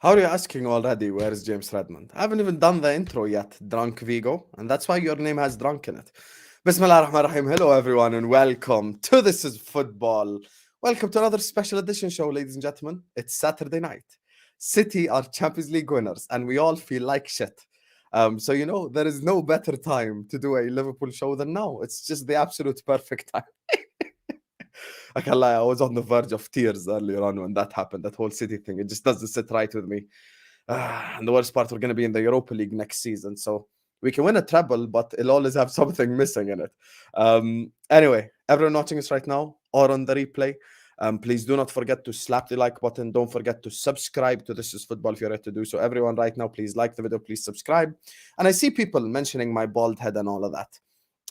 How are you asking already? Where's James Redmond? I haven't even done the intro yet, Drunk Vigo, and that's why your name has drunk in it. Bismillah ar-Rahman ar-Rahim. Hello, everyone, and welcome to This is Football. Welcome to another special edition show, ladies and gentlemen. It's Saturday night. City are Champions League winners, and we all feel like shit. So, there is no better time to do a Liverpool show than now. It's just the absolute perfect time. I can't lie, I was on the verge of tears earlier on when that happened, that whole City thing. It just doesn't sit right with me. And the worst part, we're going to be in the Europa League next season. So we can win a treble, but it'll always have something missing in it. Anyway, everyone watching us right now or on the replay, please do not forget to slap the like button. Don't forget to subscribe to This is Football if you're ready to do so. Everyone right now, please like the video, please subscribe. And I see people mentioning my bald head and all of that.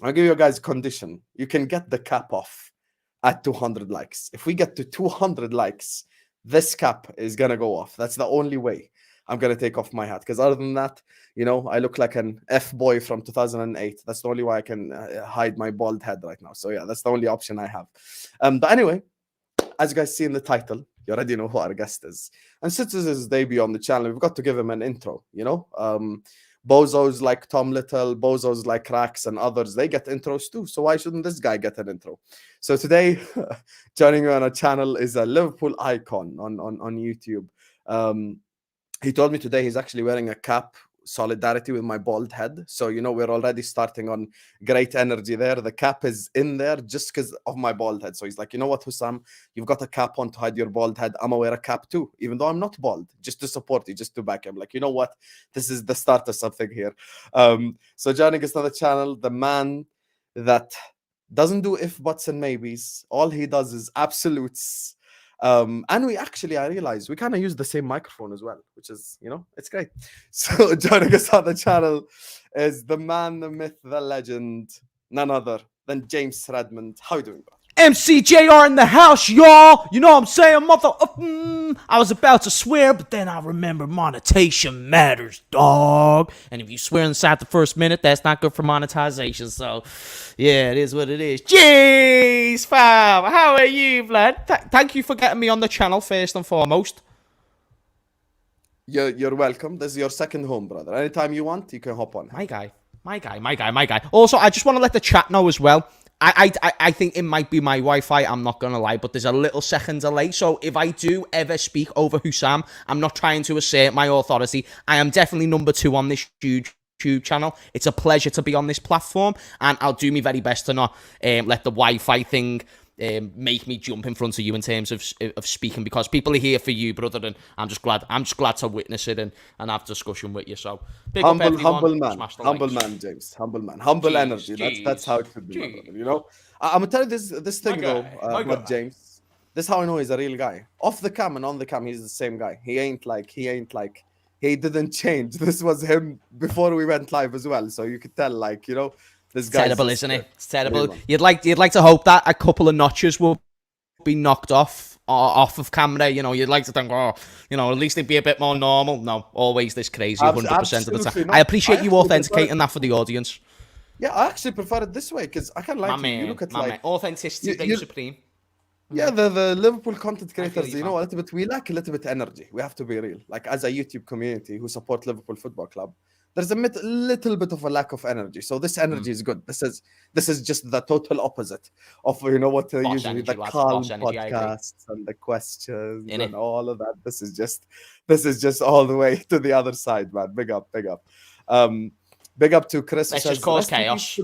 I'll give you guys a condition. You can get the cap off at 200 likes. If we get to 200 likes, this cap is going to go off. That's the only way I'm going to take off my hat. Because other than that, I look like an F-boy from 2008. That's the only way I can hide my bald head right now. So, yeah, that's the only option I have. But anyway, as you guys see in the title, you already know who our guest is. And since this is his debut on the channel, we've got to give him an intro, Bozos like Tom Little, bozos like Rax and others, they get intros too. So why shouldn't this guy get an intro? So today, joining me on our channel is a Liverpool icon on YouTube. He told me today he's actually wearing a cap, solidarity with my bald head. So, we're already starting on great energy there. The cap is in there just because of my bald head. So he's like, you know what, Hussam, you've got a cap on to hide your bald head. I'm going to wear a cap too, even though I'm not bald, just to support you, just to back him. Like, you know what, this is the start of something here. So joining us on the channel, the man that doesn't do if, buts, and maybes. All he does is absolutes. And I realized we kind of use the same microphone as well, which is, it's great. So joining us on the channel is the man, the myth, the legend, none other than James Redmond. How you doing, bro? MCJR in the house, y'all. You know what I'm saying, mother? I was about to swear, but then I remember monetization matters, dog. And if you swear inside the first minute, that's not good for monetization. So, yeah, it is what it is. Jeez, fam. How are you, blood? Thank you for getting me on the channel, first and foremost. You're welcome. This is your second home, brother. Anytime you want, you can hop on. My guy. Also, I just want to let the chat know as well. I think it might be my Wi-Fi, I'm not going to lie, but there's a little second delay. So if I do ever speak over Hussam, I'm not trying to assert my authority. I am definitely number 2 on this YouTube channel. It's a pleasure to be on this platform, and I'll do my very best to not let the Wi-Fi thing make me jump in front of you in terms of speaking, because people are here for you, brother, and I'm just glad to witness it and have discussion with you. So big humble man, James, humble man, humble energy. That's how it should be, my brother. I'm gonna tell you this thing though, with James. This is how I know he's a real guy. Off the cam and on the cam, he's the same guy. He didn't change. This was him before we went live as well. So you could tell, this guy's terrible, isn't it? It's terrible. You'd like to hope that a couple of notches will be knocked off of camera. You'd like to think, at least it'd be a bit more normal. No, always this crazy, 100% of the time. No. I appreciate you authenticating that for the audience. Yeah, I actually prefer it this way because I can't like you look at authenticity supreme. Yeah, the Liverpool content creators, a little bit, we lack a little bit energy. We have to be real. Like, as a YouTube community who support Liverpool Football Club, there's a little bit of a lack of energy. So this energy is good. This is just the total opposite of what usually the calm podcasts and the questions and all of that. This is just all the way to the other side, man. Big up. Big up to Chris. Let's just cause chaos.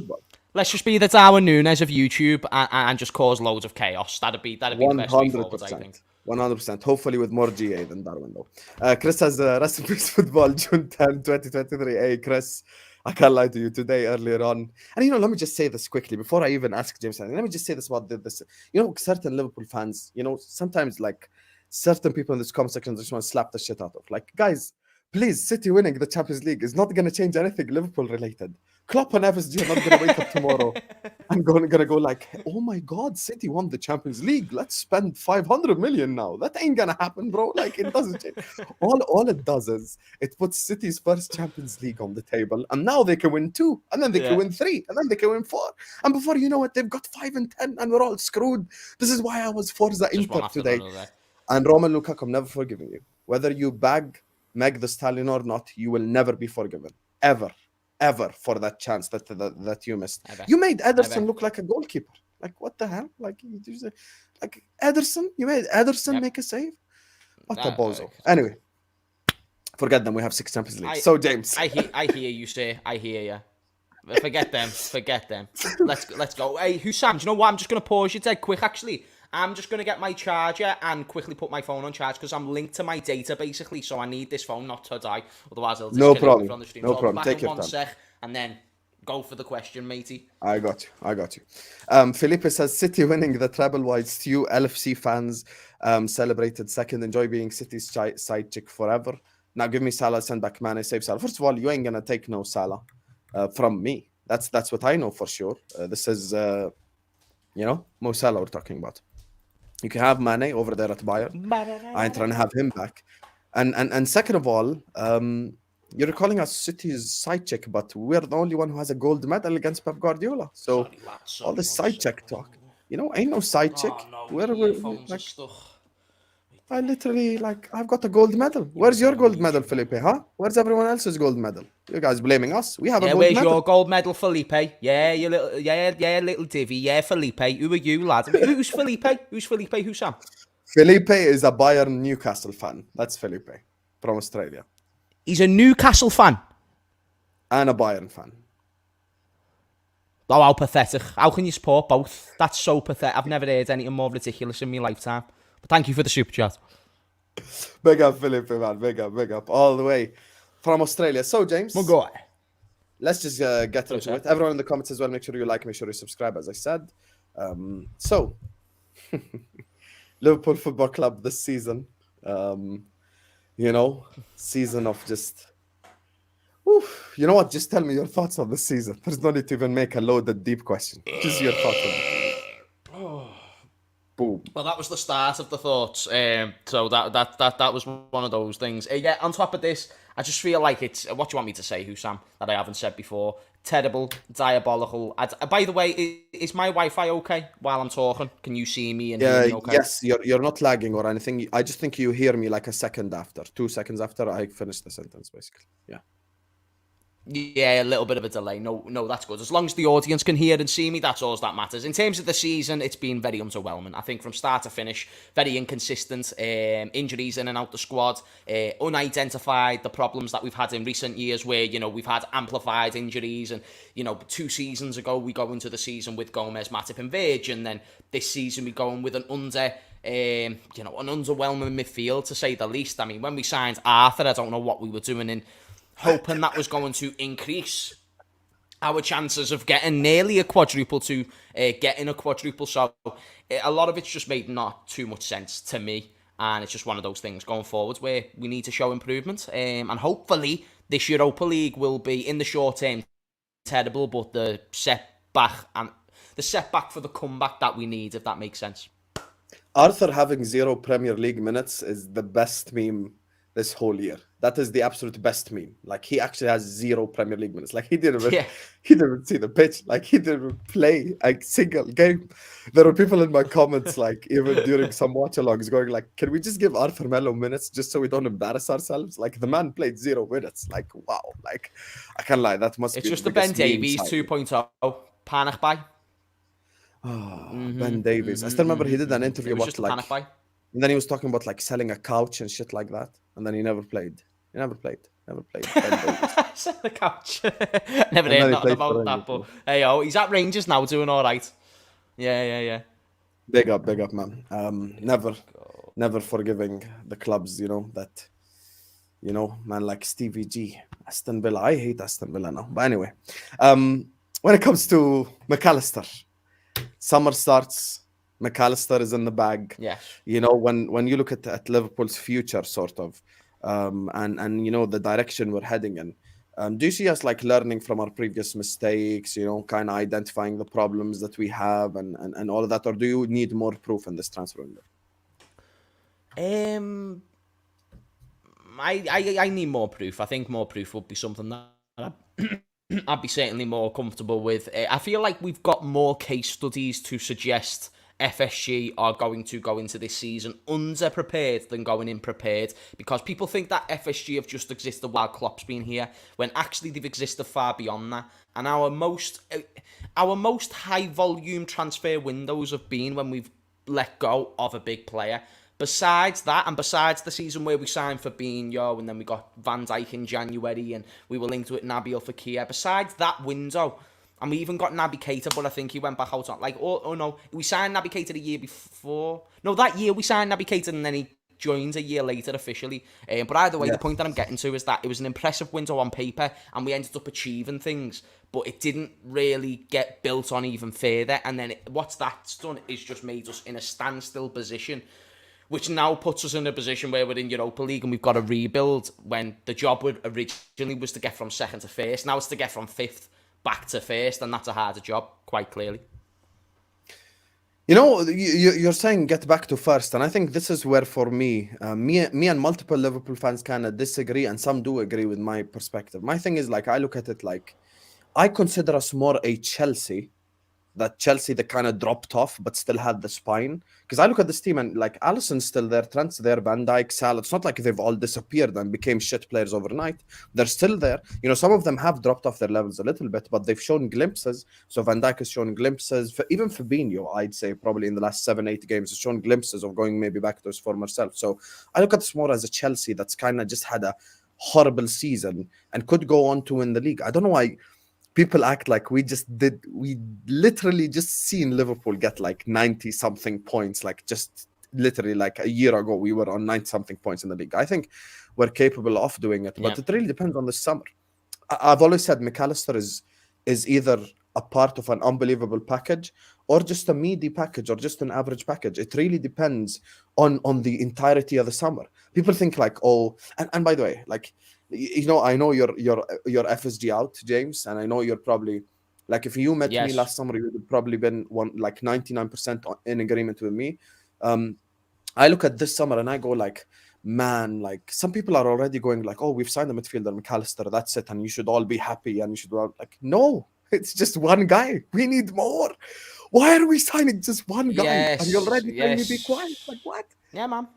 Let's just be the Darwin Nunez of YouTube and just cause loads of chaos. That'd be the best way forward, I think. 100%. Hopefully with more GA than Darwin, though. Chris has Rest in Peace Football, June 10, 2023. Hey, Chris, I can't lie to you today, earlier on. And, let me just say this quickly before I even ask James. Let me just say this about this. Certain Liverpool fans, sometimes, certain people in this comment section just want to slap the shit out of. Guys, please, City winning the Champions League is not going to change anything Liverpool related. Klopp and FSG are not going to wake up tomorrow and going to go like, oh my God, City won the Champions League. Let's spend 500 million now. That ain't going to happen, bro. It doesn't change. All it does is it puts City's first Champions League on the table, and now they can win 2, and then they can win 3, and then they can win 4. And before you know it, they've got 5 and 10, and we're all screwed. This is why I was Forza Inter today. And Roman Lukaku, I'm never forgiving you. Whether you bag Meg the Stallion or not, you will never be forgiven. Ever for that chance that you missed. You made Ederson look like a goalkeeper. Like, what the hell? Like, like Ederson? You made Ederson make a save? What a bozo. Anyway, forget them. We have 6 Champions League. So, James. I hear you, sir. I hear you. Forget them. Let's go. Hey, Hussam, do you know what? I'm just going to pause you dead quick, actually. I'm just going to get my charger and quickly put my phone on charge because I'm linked to my data, basically. So I need this phone not to die. Otherwise, it'll disconnect me from the stream. No problem. Take your time. Sec and then go for the question, matey. I got you. Felipe says, City winning the treble while Stu LFC fans celebrated second. Enjoy being City's side chick forever. Now give me Salah, send back Mane, save Salah. First of all, you ain't going to take no Salah from me. That's what I know for sure. This is, Mo Salah we're talking about. You can have Mane over there at Bayern. I ain't trying to have him back. And second of all, you're calling us City's side check, but we're the only one who has a gold medal against Pep Guardiola. So all this side check talk, ain't no side check. I literally, I've got a gold medal. Where's your gold medal, Felipe, huh? Where's everyone else's gold medal? You guys blaming us? We have a gold medal. Where's your gold medal, Felipe? Yeah, you little divvy. Yeah, Felipe. Who are you, lad? Who's Felipe? Who's Felipe? Who's Sam? Felipe is a Bayern Newcastle fan. That's Felipe from Australia. He's a Newcastle fan? And a Bayern fan. Oh, how pathetic. How can you support both? That's so pathetic. I've never heard anything more ridiculous in my lifetime. But thank you for the super chat. Big up, Felipe, man. Big up. All the way from Australia. So, James. Go. Let's just get into it. Everyone in the comments as well, make sure you like, make sure you subscribe, as I said. So, Liverpool Football Club this season. Season of just... Oof. You know what? Just tell me your thoughts on the season. There's no need to even make a loaded deep question. Just your thoughts on it. Boom. Well, that was the start of the thoughts. So that was one of those things. Yeah, on top of this, I just feel like it's... What do you want me to say, Hussam, that I haven't said before? Terrible, diabolical. By the way, is my Wi-Fi okay while I'm talking? Can you see me and hear me okay? Yes, you're not lagging or anything. I just think you hear me like a second after. 2 seconds after I finish the sentence, basically. Yeah. Yeah, a little bit of a delay. No, that's good. As long as the audience can hear and see me, that's all that matters. In terms of the season, it's been very underwhelming. I think from start to finish, very inconsistent. Injuries in and out the squad, unidentified. The problems that we've had in recent years where, we've had amplified injuries. And, 2 seasons ago, we go into the season with Gomez, Matip and Verge. And then this season, we go in with an underwhelming midfield, to say the least. I mean, when we signed Arthur, I don't know what we were doing in... hoping that was going to increase our chances of getting nearly a quadruple to getting a quadruple. So a lot of it's just made not too much sense to me. And it's just one of those things going forward where we need to show improvement. And hopefully this Europa League will be, in the short term, terrible, but the setback for the comeback that we need, if that makes sense. Arthur having 0 Premier League minutes is the best meme this whole year. That is the absolute best meme. He actually has 0 Premier League minutes. He didn't even see the pitch. He didn't play a single game. There were people in my comments, even during some watch-alongs, going can we just give Arthur Melo minutes just so we don't embarrass ourselves? The man played 0 minutes. Wow. I can't lie. That must be... It's just the Ben Davies 2.0. Panic buy. Ben Davies. I still remember he did an interview about panic buy. And then he was talking about selling a couch and shit like that. And then he never played. Never played. Sell the couch. Never heard nothing about that. But hey, he's at Rangers now, doing all right. Yeah. Big up, man. Never forgiving the clubs, that, man like Stevie G, Aston Villa. I hate Aston Villa now. But anyway, when it comes to MacAllister, summer starts. MacAllister is in the bag. Yes. When you look at Liverpool's future, sort of, and the direction we're heading in, do you see us learning from our previous mistakes? Kind of identifying the problems that we have and all of that, or do you need more proof in this transfer window? I need more proof. I think more proof would be something that I'd be certainly more comfortable with. I feel like we've got more case studies to suggest FSG are going to go into this season under-prepared than going in prepared, because people think that FSG have just existed while Klopp's been here, when actually they've existed far beyond that. And our most high-volume transfer windows have been when we've let go of a big player. Besides that, and besides the season where we signed Fabinho, and then we got Van Dijk in January, and we were linked with Nabil Fekir, besides that window, and we even got Naby Keita, but I think he went back out on, like, oh no, we signed Naby Keita the year before. No, that year we signed Naby Keita, and then he joined a year later officially. But either way, the point that I'm getting to is that it was an impressive window on paper, and we ended up achieving things, but it didn't really get built on even further. And then what that's done is just made us in a standstill position, which now puts us in a position where we're in Europa League and we've got to rebuild, when the job originally was to get from second to first. Now it's to get from fifth back to first, and that's a harder job, quite clearly. You know, you're saying get back to first, and I think this is where, for me and multiple Liverpool fans kind of disagree, and some do agree with my perspective. My thing is, like, I look at it like, I consider us more a Chelsea that kind of dropped off but still had the spine. Because I look at this team and like Alisson's still there, Trent's there, Van Dijk, Salah. It's not like they've all disappeared and became shit players overnight. They're still there. You know, some of them have dropped off their levels a little bit, but they've shown glimpses. So Van Dijk has shown glimpses. Even Fabinho, I'd say probably in the last 7-8 games, has shown glimpses of going maybe back to his former self. So I look at this more as a Chelsea that's kind of just had a horrible season and could go on to win the league. I don't know why people act like we literally just seen Liverpool get like 90 something points, like just literally like a year ago we were on 90 something points in the league. I think we're capable of doing it, but it really depends on the summer. I've always said MacAllister is either a part of an unbelievable package or just a meaty package or just an average package. It really depends on the entirety of the summer. People think like, oh, and by the way, like, you know, I know your FSG out, James, and I know you're probably like, if you met me last summer, you would have probably been 99% in agreement with me. I look at this summer and I go like, man, like some people are already going like, oh, we've signed a midfielder, MacAllister, that's it, and you should all be happy, and you should all like, no, it's just one guy. We need more. Why are we signing just one guy? And you're already telling me be quiet. Like, what? Yeah, man.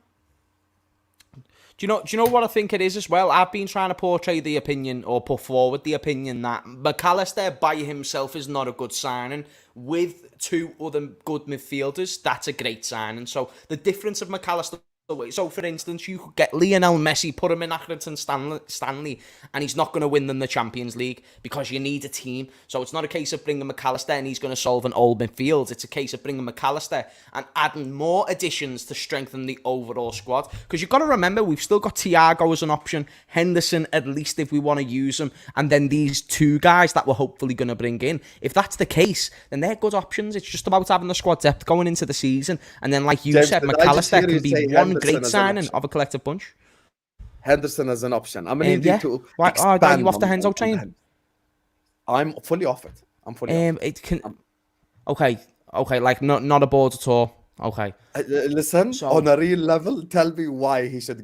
Do you know what I think it is as well? I've been trying to portray the opinion, or put forward the opinion, that MacAllister by himself is not a good signing. With two other good midfielders, that's a great signing. So the difference of MacAllister, so for instance, you could get Lionel Messi, put him in Accrington Stanley, and he's not going to win them the Champions League, because you need a team. So it's not a case of bringing MacAllister and he's going to solve an old midfield. It's a case of bringing MacAllister and adding more additions to strengthen the overall squad. Because you've got to remember, we've still got Thiago as an option, Henderson at least if we want to use him, and then these two guys that we're hopefully going to bring in. If that's the case, then they're good options. It's just about having the squad depth going into the season. And then, like you James, said, MacAllister can be one great Henderson signing of a collective bunch. Henderson as an option. I'm going to need you to expand. Are you off the Henzo train? I'm fully off it. I'm fully off it. It can... Okay, like not a board at all. Okay. Listen, on a real level, tell me why he should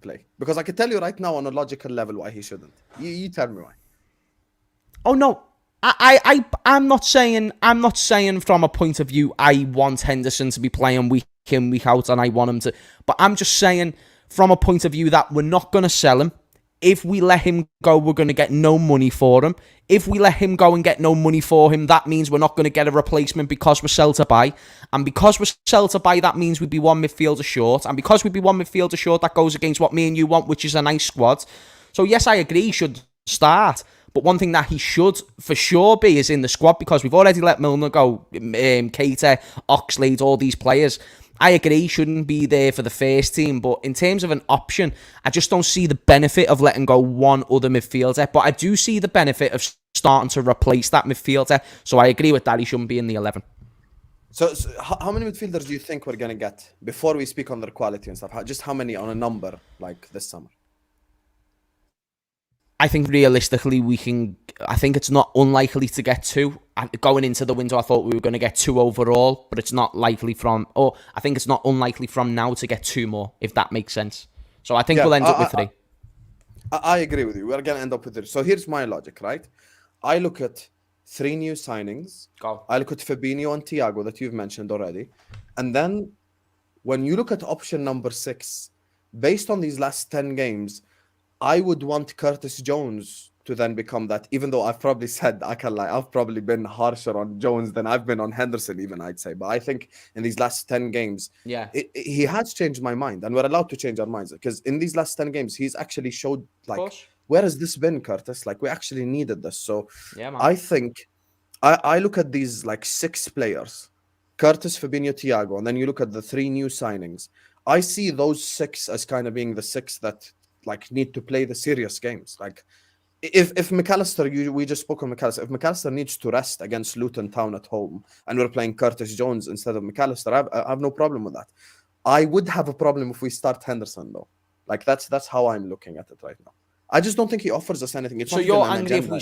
play. Because I can tell you right now on a logical level why he shouldn't. You tell me why. Oh no. I'm not saying from a point of view I want Henderson to be playing week in, week out, and I want him to, but I'm just saying from a point of view that we're not going to sell him. If we let him go, we're going to get no money for him. If we let him go and get no money for him, that means we're not going to get a replacement, because we're sell to buy. And because we're sell to buy, that means we'd be one midfielder short. And because we'd be one midfielder short, that goes against what me and you want, which is a nice squad. So yes, I agree he should start. But one thing that he should for sure be is in the squad, because we've already let Milner go, Keita, Oxlade, all these players. I agree he shouldn't be there for the first team, but in terms of an option, I just don't see the benefit of letting go one other midfielder. But I do see the benefit of starting to replace that midfielder. So I agree with that. He shouldn't be in the 11. So how many midfielders do you think we're going to get before we speak on their quality and stuff? Just how many on a number like this summer? I think realistically I think it's not unlikely to get two. Going into the window, I thought we were going to get two overall, but it's not likely I think it's not unlikely from now to get two more, if that makes sense. So I think we'll end up with three. I agree with you. We're going to end up with three. So here's my logic, right? I look at 3 new signings. Go. I look at Fabinho and Thiago that you've mentioned already. And then when you look at option number 6, based on these last 10 games, I would want Curtis Jones to then become that, even though I've probably said, I can lie, I've probably been harsher on Jones than I've been on Henderson even, I'd say. But I think in these last 10 games, he has changed my mind. And we're allowed to change our minds because in these last 10 games, he's actually showed, like, where has this been, Curtis? Like, we actually needed this. So I think, I look at these, like, 6 players, Curtis, Fabinho, Thiago, and then you look at the 3 new signings. I see those 6 as kind of being the 6 that, like, need to play the serious games. Like, if MacAllister, we just spoke on MacAllister, if MacAllister needs to rest against Luton Town at home and we're playing Curtis Jones instead of MacAllister, I have no problem with that. I would have a problem if we start Henderson, though. Like, that's how I'm looking at it right now. I just don't think he offers us anything. It's so not you're angry if we...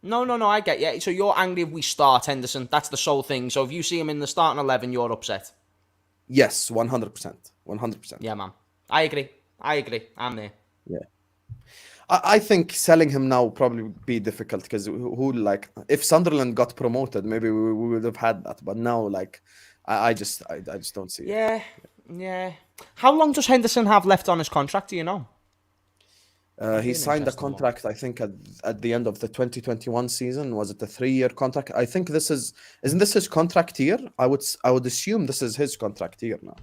No, I get you. So you're angry if we start Henderson. That's the sole thing. So if you see him in the starting 11, you're upset. Yes, 100%. 100%. Yeah, man. I agree. I'm there. Yeah. I think selling him now will probably be difficult because like, if Sunderland got promoted, maybe we would have had that. But now, like, I just don't see it. Yeah. How long does Henderson have left on his contract? Do you know? He signed a contract, I think, at the end of the 2021 season. Was it a 3-year contract? I think isn't this his contract year? I would assume this is his contract year now.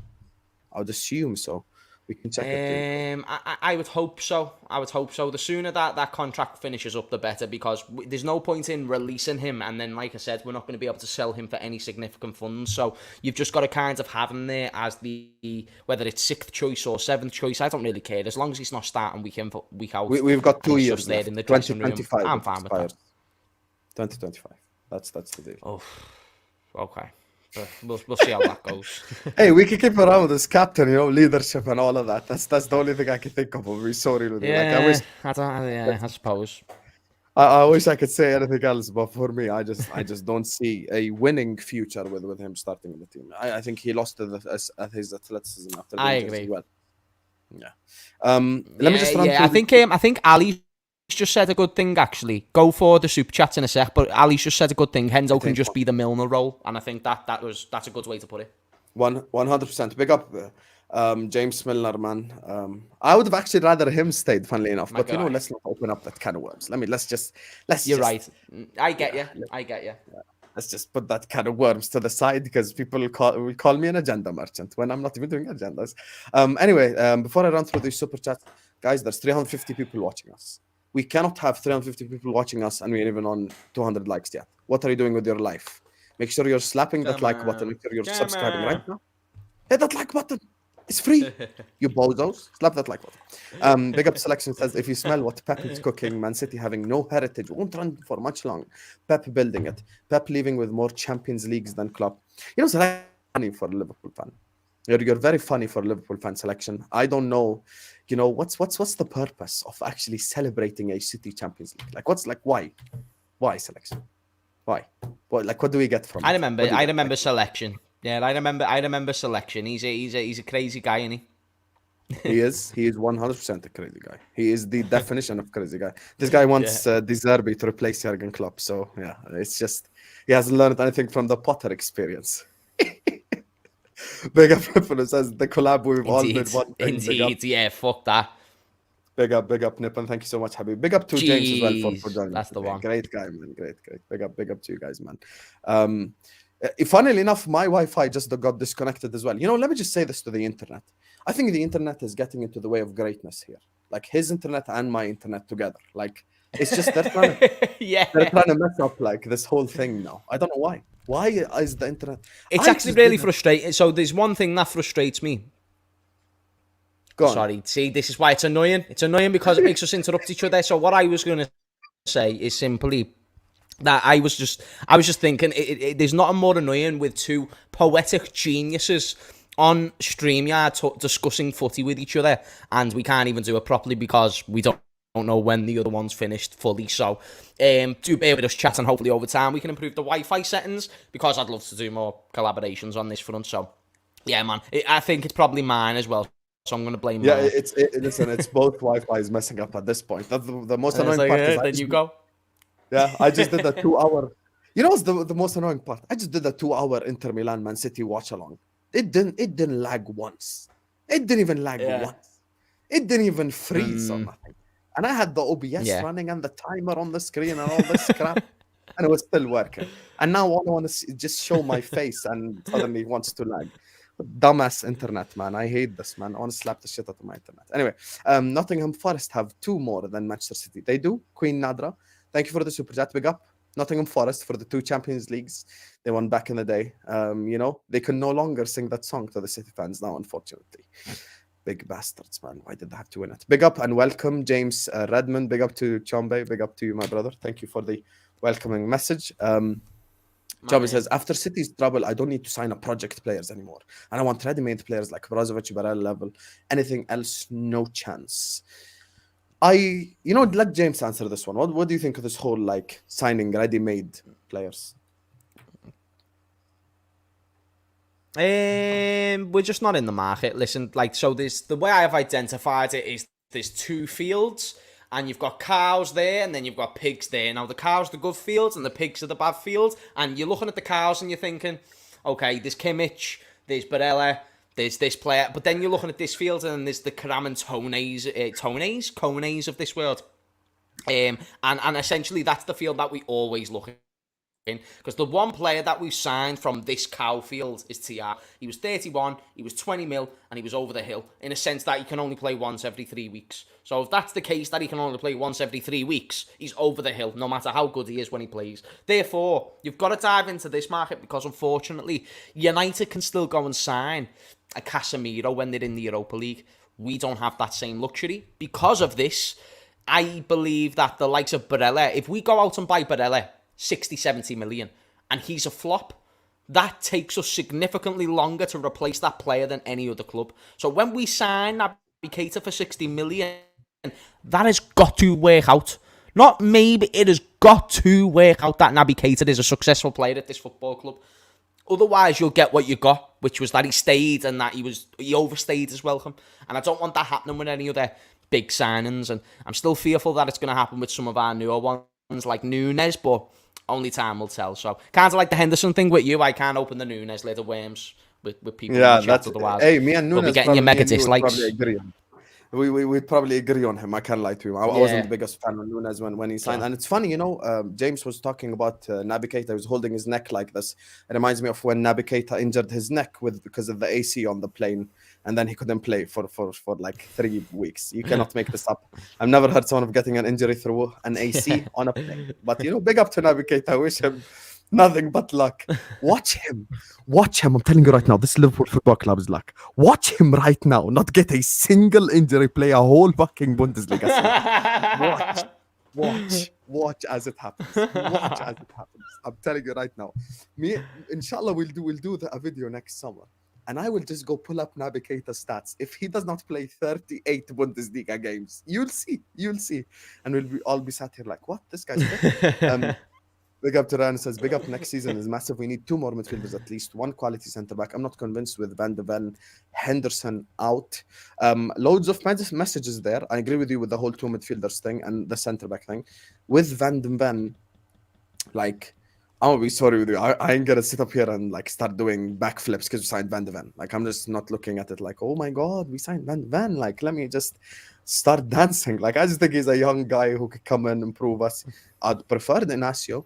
I would assume so. We can check it. I would hope so. The sooner that contract finishes up, the better, because there's no point in releasing him and then, like I said, we're not going to be able to sell him for any significant funds. So you've just got to kind of have him there as whether it's 6th choice or 7th choice. I don't really care as long as he's not starting week in week out. We've got 2 years left. In the 2025. I'm fine with that. 2025. That's the deal. Oh, okay. We'll see how that goes. Hey, we can keep around with this captain, leadership and all of that. That's the only thing I can think of. We're sorry with you. Like, I suppose. I wish I could say anything else, but for me, I just don't see a winning future with him starting in the team. I think he lost his athleticism after. I agree. As well. Yeah. Let me just run through. I think Ali just said a good thing, actually. Go for the super chats in a sec, but Ali's just said a good thing. Hendo can just be the Milner role, and I think that's a good way to put it. 100%. Big up James Milner, man. I would have actually rather him stayed, funnily enough. But let's not open up that can of worms. Let's You're right. I get you. Yeah. Let's just put that can of worms to the side because people will call me an agenda merchant when I'm not even doing agendas. Anyway, before I run through these super chats, guys, there's 350 people watching us. We cannot have 350 people watching us and we're even on 200 likes yet. What are you doing with your life? Make sure you're slapping that like button. Make sure you're subscribing right now. Hit that like button. It's free. You bozos. Slap that like button. Big Up Selection says, if you smell what Pep is cooking, Man City having no heritage won't run for much long. Pep building it. Pep leaving with more Champions Leagues than Klopp. It's funny for a Liverpool fan. You're very funny for a Liverpool fan, Selection. I don't know. What's the purpose of actually celebrating a City Champions League? Like, why Selection? Why? What do we get from it? I remember Selection. Yeah, I remember Selection. He's a crazy guy, isn't he? He is 100% a crazy guy. He is the definition of crazy guy. This guy wants De Zerbi to replace Jurgen Klopp. So yeah, it's just he hasn't learned anything from the Potter experience. Big up Nippon says the collab we've all been wanting. Indeed, yeah, fuck that. Big up Nippon. Thank you so much, Habib. Big up to James as well for joining. That's the one. Great guy, man. Great. Big up to you guys, man. Funnily enough, my Wi-Fi just got disconnected as well. Let me just say this to the internet. I think the internet is getting into the way of greatness here. Like his internet and my internet together. Like it's just they're trying to mess up like this whole thing now. I don't know why. Why is the internet? It's actually really frustrating. So there's one thing that frustrates me. Go on. Sorry, see, this is why it's annoying. It's annoying because it makes us interrupt each other. So what I was going to say is simply that I was just thinking there's nothing more annoying with two poetic geniuses on StreamYard discussing footy with each other, and we can't even do it properly because we don't know when the other one's finished fully. So do bear with us chat, and hopefully over time we can improve the Wi-Fi settings because I'd love to do more collaborations on this front. So yeah, man, I think it's probably mine as well. So I'm going to blame mine. Listen, it's both Wi-Fi's messing up at this point. That's the most annoying part. Then you go. Yeah, I just did a 2 hour. You know what's the most annoying part? I just did a 2 hour Inter Milan Man City watch along. It didn't lag once. It didn't even lag Yeah. once. It didn't even freeze or nothing. And I had the OBS Yeah. running and the timer on the screen and all this crap, and it was still working. And now all I want to just show my face, and suddenly it wants to lag. Dumbass internet, man. I hate this, man. I want to slap the shit out of my internet. Anyway, Nottingham Forest have 2 more than Manchester City. They do. Queen Nadra. Thank you for the super chat. Big up. Nottingham Forest for the 2 Champions Leagues they won back in the day. You know, they can no longer sing that song to the City fans now, unfortunately. Big bastards, man. Why did they have to win it? Big up and welcome, James Redmond. Big up to Chombe. Big up to you, my brother. Thank you for the welcoming message. Chombe says, after City's trouble, I don't need to sign up project players anymore. And I want ready-made players like Brozovic, Barella level. Anything else, no chance. Let James answer this one. What do you think of this whole, like, signing ready-made players? We're just not in the market. Listen, like, so there's the way I've identified it is there's 2 fields, and you've got cows there, and then you've got pigs there. Now the cows are the good fields, and the pigs are the bad fields. And you're looking at the cows, and you're thinking, okay, there's Kimmich, there's Barella, there's this player, but then you're looking at this field, and there's the Karam and Kones of this world. And essentially that's the field that we always look at. Because the one player that we've signed from this cow field is TR. He was 31, he was 20 mil, and he was over the hill, in a sense that he can only play once every 3 weeks. So if that's the case, that he can only play once every 3 weeks, he's over the hill, no matter how good he is when he plays. Therefore, you've got to dive into this market, because unfortunately, United can still go and sign a Casemiro when they're in the Europa League. We don't have that same luxury. Because of this, I believe that the likes of Barella, if we go out and buy Barella 60, 70 million, and he's a flop, that takes us significantly longer to replace that player than any other club. So when we sign Naby Keita for 60 million, that has got to work out. Not maybe, it has got to work out that Naby Keita is a successful player at this football club. Otherwise, you'll get what you got, which was that he stayed and that he overstayed his welcome. And I don't want that happening with any other big signings. And I'm still fearful that it's going to happen with some of our newer ones like Nunez, but only time will tell. So, kind of like the Henderson thing with you, I can't open the Nunez little worms with people. Yeah, in the chat, otherwise. Hey, me and Nunez we'll be getting your mega dislikes. We'd probably agree on him. I can't lie to him. I wasn't the biggest fan of Nunez when he signed. And it's funny, James was talking about Naby Keita. He was holding his neck like this. It reminds me of when Naby Keita injured his neck because of the AC on the plane, and then he couldn't play for like 3 weeks. You cannot make this up. I've never heard someone of getting an injury through an AC on a plane. But, big up to Naby Keita. I wish him nothing but luck. Watch him. I'm telling you right now, this Liverpool Football Club is luck. Watch him right now not get a single injury, play a whole fucking Bundesliga season. Watch as it happens. I'm telling you right now. Inshallah, we'll do a video next summer. And I will just go pull up Naby Keita's stats. If he does not play 38 Bundesliga games, you'll see. And we'll all be sat here like, what? This guy's good. Big up to Ryan says, big up next season is massive. We need 2 more midfielders, at least 1 quality centre-back. I'm not convinced with Van de Ven, Henderson out. Loads of messages there. I agree with you with the whole 2 midfielders thing and the centre-back thing. With Van de Ven, like, I'm going to be sorry with you. I ain't going to sit up here and, like, start doing backflips because we signed Van de Ven. Like, I'm just not looking at it like, oh, my God, we signed Van de Ven. Like, let me just start dancing. Like, I just think he's a young guy who could come and improve us. I'd prefer Inacio.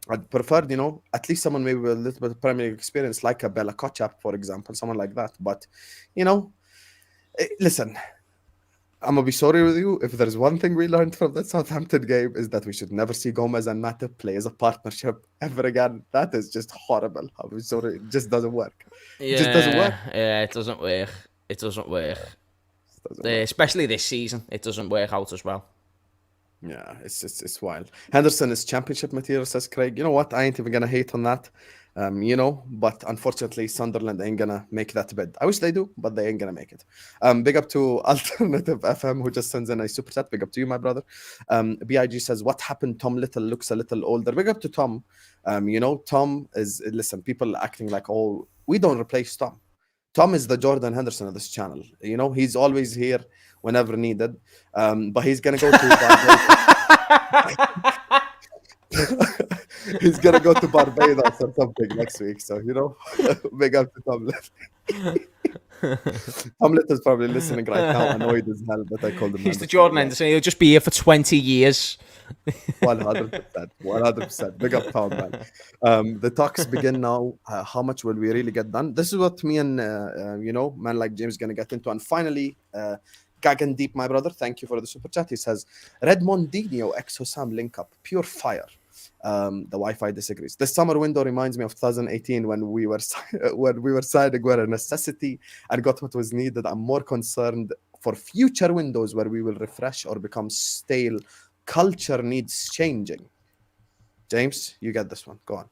I'd prefer, at least someone maybe with a little bit of Premier League experience, like a Bella Kotchap, for example, someone like that. But, listen, I'm going to be sorry with you. If there's one thing we learned from that Southampton game is that we should never see Gomez and Matip play as a partnership ever again. That is just horrible. I'm sorry. It just doesn't work. It just doesn't work. Yeah, it doesn't work. It doesn't work. Especially this season. It doesn't work out as well. Yeah, it's wild. Henderson is championship material, says Craig. You know what? I ain't even gonna hate on that. But unfortunately, Sunderland ain't gonna make that bid. I wish they do, but they ain't gonna make it. Big up to Alternative FM who just sends in a super chat. Big up to you, my brother. BIG says, "What happened? Tom Little looks a little older." Big up to Tom. Tom is people acting like, oh, we don't replace Tom. Tom is the Jordan Henderson of this channel. He's always here whenever needed. But he's gonna go to He's gonna go to Barbados or something next week. So big up to Tomlet. Tomlet is probably listening right now, annoyed as hell that I called him. He's the Jordan Henderson. He'll just be here for 20 years. 100%. Big up, Tom, man. The talks begin now. How much will we really get done? This is what me and man like James gonna get into. And finally, Gagan Deep, my brother, thank you for the super chat. He says, Redmond Dino x Hussam link up, pure fire. The Wi-Fi disagrees. The summer window reminds me of 2018 when we were signing were a necessity and got what was needed. I'm more concerned for future windows where we will refresh or become stale. Culture needs changing. James, you get this one. Go on.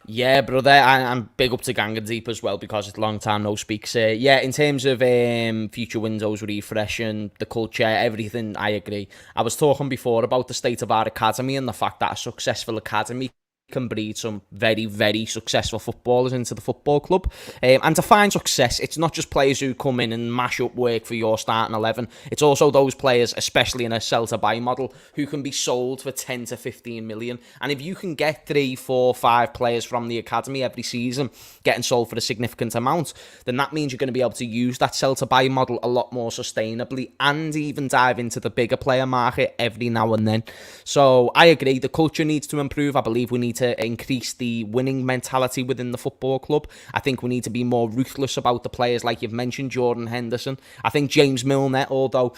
Yeah, brother, and big up to Gang and Deep as well because it's a long time no speaks. Yeah, in terms of future windows refreshing, the culture, everything, I agree. I was talking before about the state of our academy and the fact that a successful academy can breed some very, very successful footballers into the football club. And to find success, it's not just players who come in and mash up work for your starting 11. It's also those players, especially in a sell-to-buy model, who can be sold for 10 to 15 million. And if you can get 3, 4, 5 players from the academy every season getting sold for a significant amount, then that means you're going to be able to use that sell-to-buy model a lot more sustainably and even dive into the bigger player market every now and then. So I agree, the culture needs to improve. I believe we need to increase the winning mentality within the football club. I think we need to be more ruthless about the players like you've mentioned, Jordan Henderson. I think James Milner, although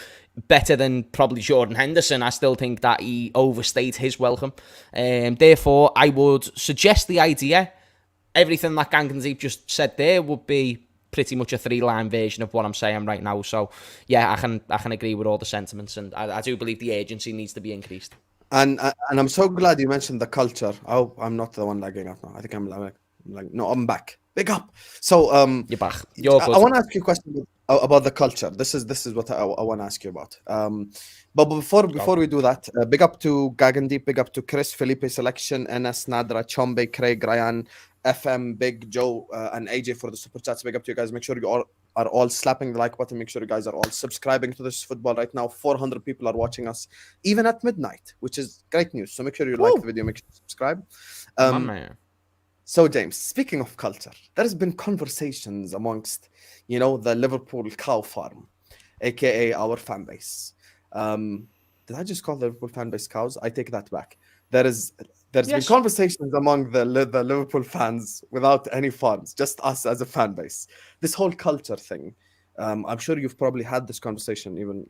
better than probably Jordan Henderson, I still think that he overstayed his welcome. Therefore, I would suggest the idea, everything that Ganganzeep just said there would be pretty much a 3-line version of what I'm saying right now. So yeah, I can agree with all the sentiments, and I do believe the agency needs to be increased. And I'm so glad you mentioned the culture. Oh, I'm not the one lagging up now. I think I'm no, I'm back. Big up. So you're back. You're good. I want to ask you a question about the culture. This is what I want to ask you about. But before we do that, big up to Gagandeep, big up to Chris, Felipe Selection, NS, Nadra, Chombe, Craig, Ryan, FM, Big Joe, and AJ for the super chats. Big up to you guys. Make sure you are all slapping the like button. Make sure you guys are all subscribing to this football right now. 400 people are watching us, even at midnight, which is great news. So make sure you like the video, make sure you subscribe. So James, speaking of culture, there has been conversations amongst, the Liverpool cow farm, aka our fan base. Did I just call the Liverpool fan base cows? I take that back. There's been conversations among the Liverpool fans without any farms, just us as a fan base. This whole culture thing. I'm sure you've probably had this conversation, even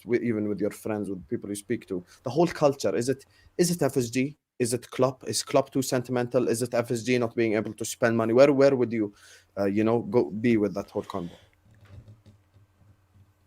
even with your friends, with people you speak to. The whole culture, is it FSG? Is it Klopp? Is Klopp too sentimental? Is it FSG not being able to spend money? Where would you, go be with that whole convo?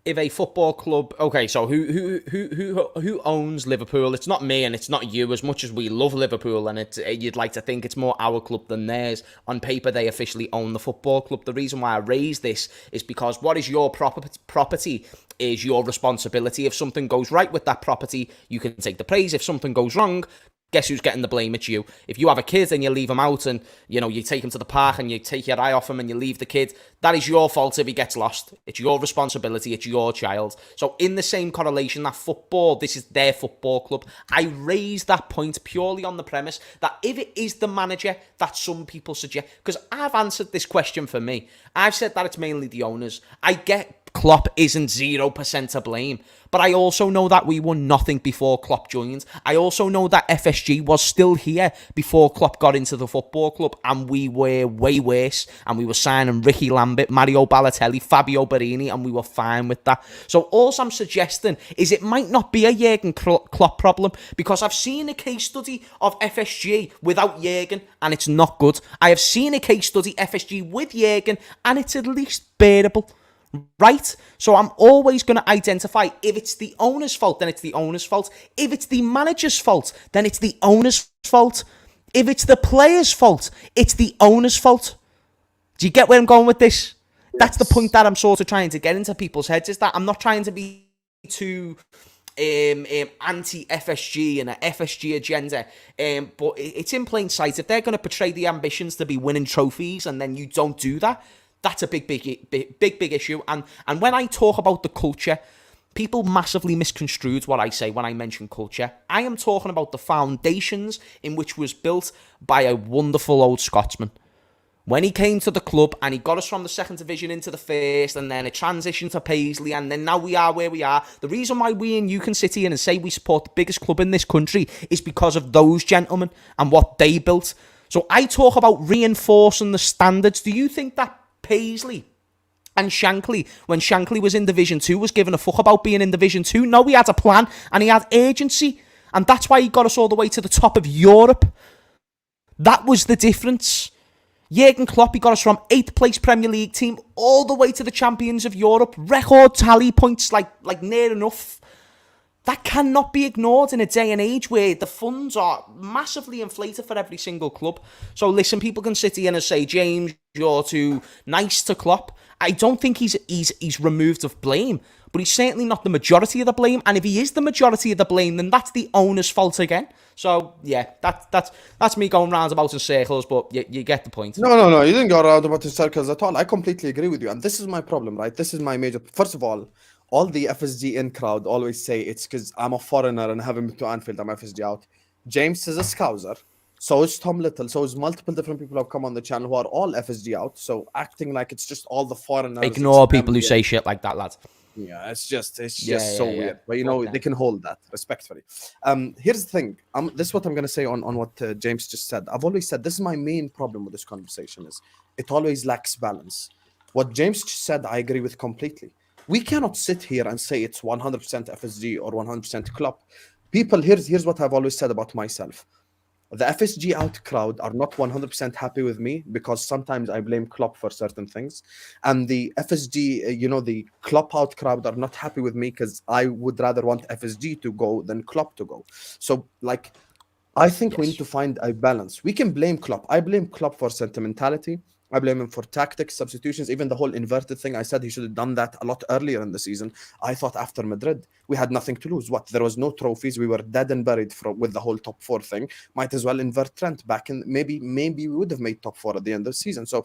If a football club, okay, so who owns Liverpool? It's not me and it's not you. As much as we love Liverpool and you'd like to think it's more our club than theirs. On paper, they officially own the football club. The reason why I raise this is because what is your property is your responsibility. If something goes right with that property, you can take the praise. If something goes wrong, guess who's getting the blame? It's you. If you have a kid and you leave him out and, you take him to the park and you take your eye off him and you leave the kid, that is your fault if he gets lost. It's your responsibility. It's your child. So in the same correlation, that football, this is their football club. I raise that point purely on the premise that if it is the manager that some people suggest, because I've answered this question for me. I've said that it's mainly the owners. I get Klopp isn't 0% to blame. But I also know that we won nothing before Klopp joined. I also know that FSG was still here before Klopp got into the football club, and we were way worse. And we were signing Ricky Lambert, Mario Balotelli, Fabio Barini, and we were fine with that. So all I'm suggesting is it might not be a Jurgen Klopp problem, because I've seen a case study of FSG without Jurgen, and it's not good. I have seen a case study FSG with Jurgen, and it's at least bearable. Right? So I'm always going to identify if it's the owner's fault, then it's the owner's fault. If it's the manager's fault, then it's the owner's fault. If it's the player's fault, it's the owner's fault. Do you get where I'm going with this? Yes. That's the point that I'm sort of trying to get into people's heads, is that I'm not trying to be too anti-FSG and an FSG agenda, but it's in plain sight. If they're going to portray the ambitions to be winning trophies and then you don't do that, that's a big issue. And when I talk about the culture, people massively misconstrued what I say when I mention culture. I am talking about the foundations in which was built by a wonderful old Scotsman. When he came to the club and he got us from the second division into the first, and then a transition to Paisley, and then now we are where we are. The reason why we in you can sit here and say we support the biggest club in this country is because of those gentlemen and what they built. So I talk about reinforcing the standards. Do you think that Paisley and Shankly, when Shankly was in Division 2, was given a fuck about being in Division 2? No, he had a plan and he had agency. And that's why he got us all the way to the top of Europe. That was the difference. Jurgen Klopp, he got us from 8th place Premier League team all the way to the champions of Europe. Record tally points, like near enough. That cannot be ignored in a day and age where the funds are massively inflated for every single club. So listen, people can sit here and say, James, you're too nice to Klopp. I don't think he's removed of blame, but he's certainly not the majority of the blame. And if he is the majority of the blame, then that's the owner's fault again. So yeah, that's me going roundabouts in circles, but you get the point. No, you didn't go roundabouts in circles at all. I completely agree with you, and this is my problem, right? This is my major. First of all the FSG in crowd always say it's because I'm a foreigner and haven't been to Anfield, I'm FSG out. James is a Scouser. So is Tom Little. So is multiple different people who have come on the channel who are all FSG out. So acting like it's just all the foreigners. Ignore people who say shit like that, lads. Yeah, it's just so weird. But they can hold that respectfully. Here's the thing. This is what I'm going to say on what James just said. I've always said this is my main problem with this conversation is it always lacks balance. What James just said, I agree with completely. We cannot sit here and say it's 100% FSG or 100% Klopp. People, here's what I've always said about myself. The FSG out crowd are not 100% happy with me because sometimes I blame Klopp for certain things. And the FSG, the Klopp out crowd are not happy with me because I would rather want FSG to go than Klopp to go. So, I think we need to find a balance. We can blame Klopp. I blame Klopp for sentimentality. I blame him for tactics, substitutions, even the whole inverted thing. I said he should have done that a lot earlier in the season. I thought after Madrid, we had nothing to lose. There was no trophies. We were dead and buried with the whole top 4 thing. Might as well invert Trent back in. Maybe we would have made top 4 at the end of the season. So,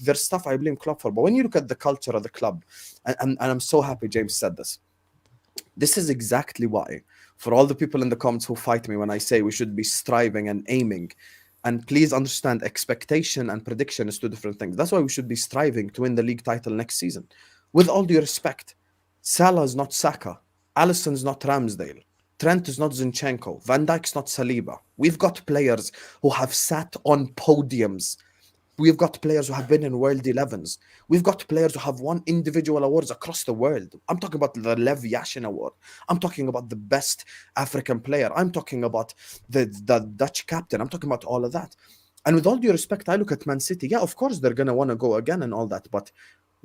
there's stuff I blame Klopp for. But when you look at the culture of the club, and I'm so happy James said this. This is exactly why, for all the people in the comments who fight me when I say we should be striving and aiming, and please understand, expectation and prediction is 2 different things. That's why we should be striving to win the league title next season. With all due respect, Salah is not Saka. Alisson's not Ramsdale. Trent is not Zinchenko. Van Dijk's not Saliba. We've got players who have sat on podiums. We've got players who have been in World 11s. We've got players who have won individual awards across the world. I'm talking about the Lev Yashin Award. I'm talking about the best African player. I'm talking about the Dutch captain. I'm talking about all of that. And with all due respect, I look at Man City. Yeah, of course, they're going to want to go again and all that. But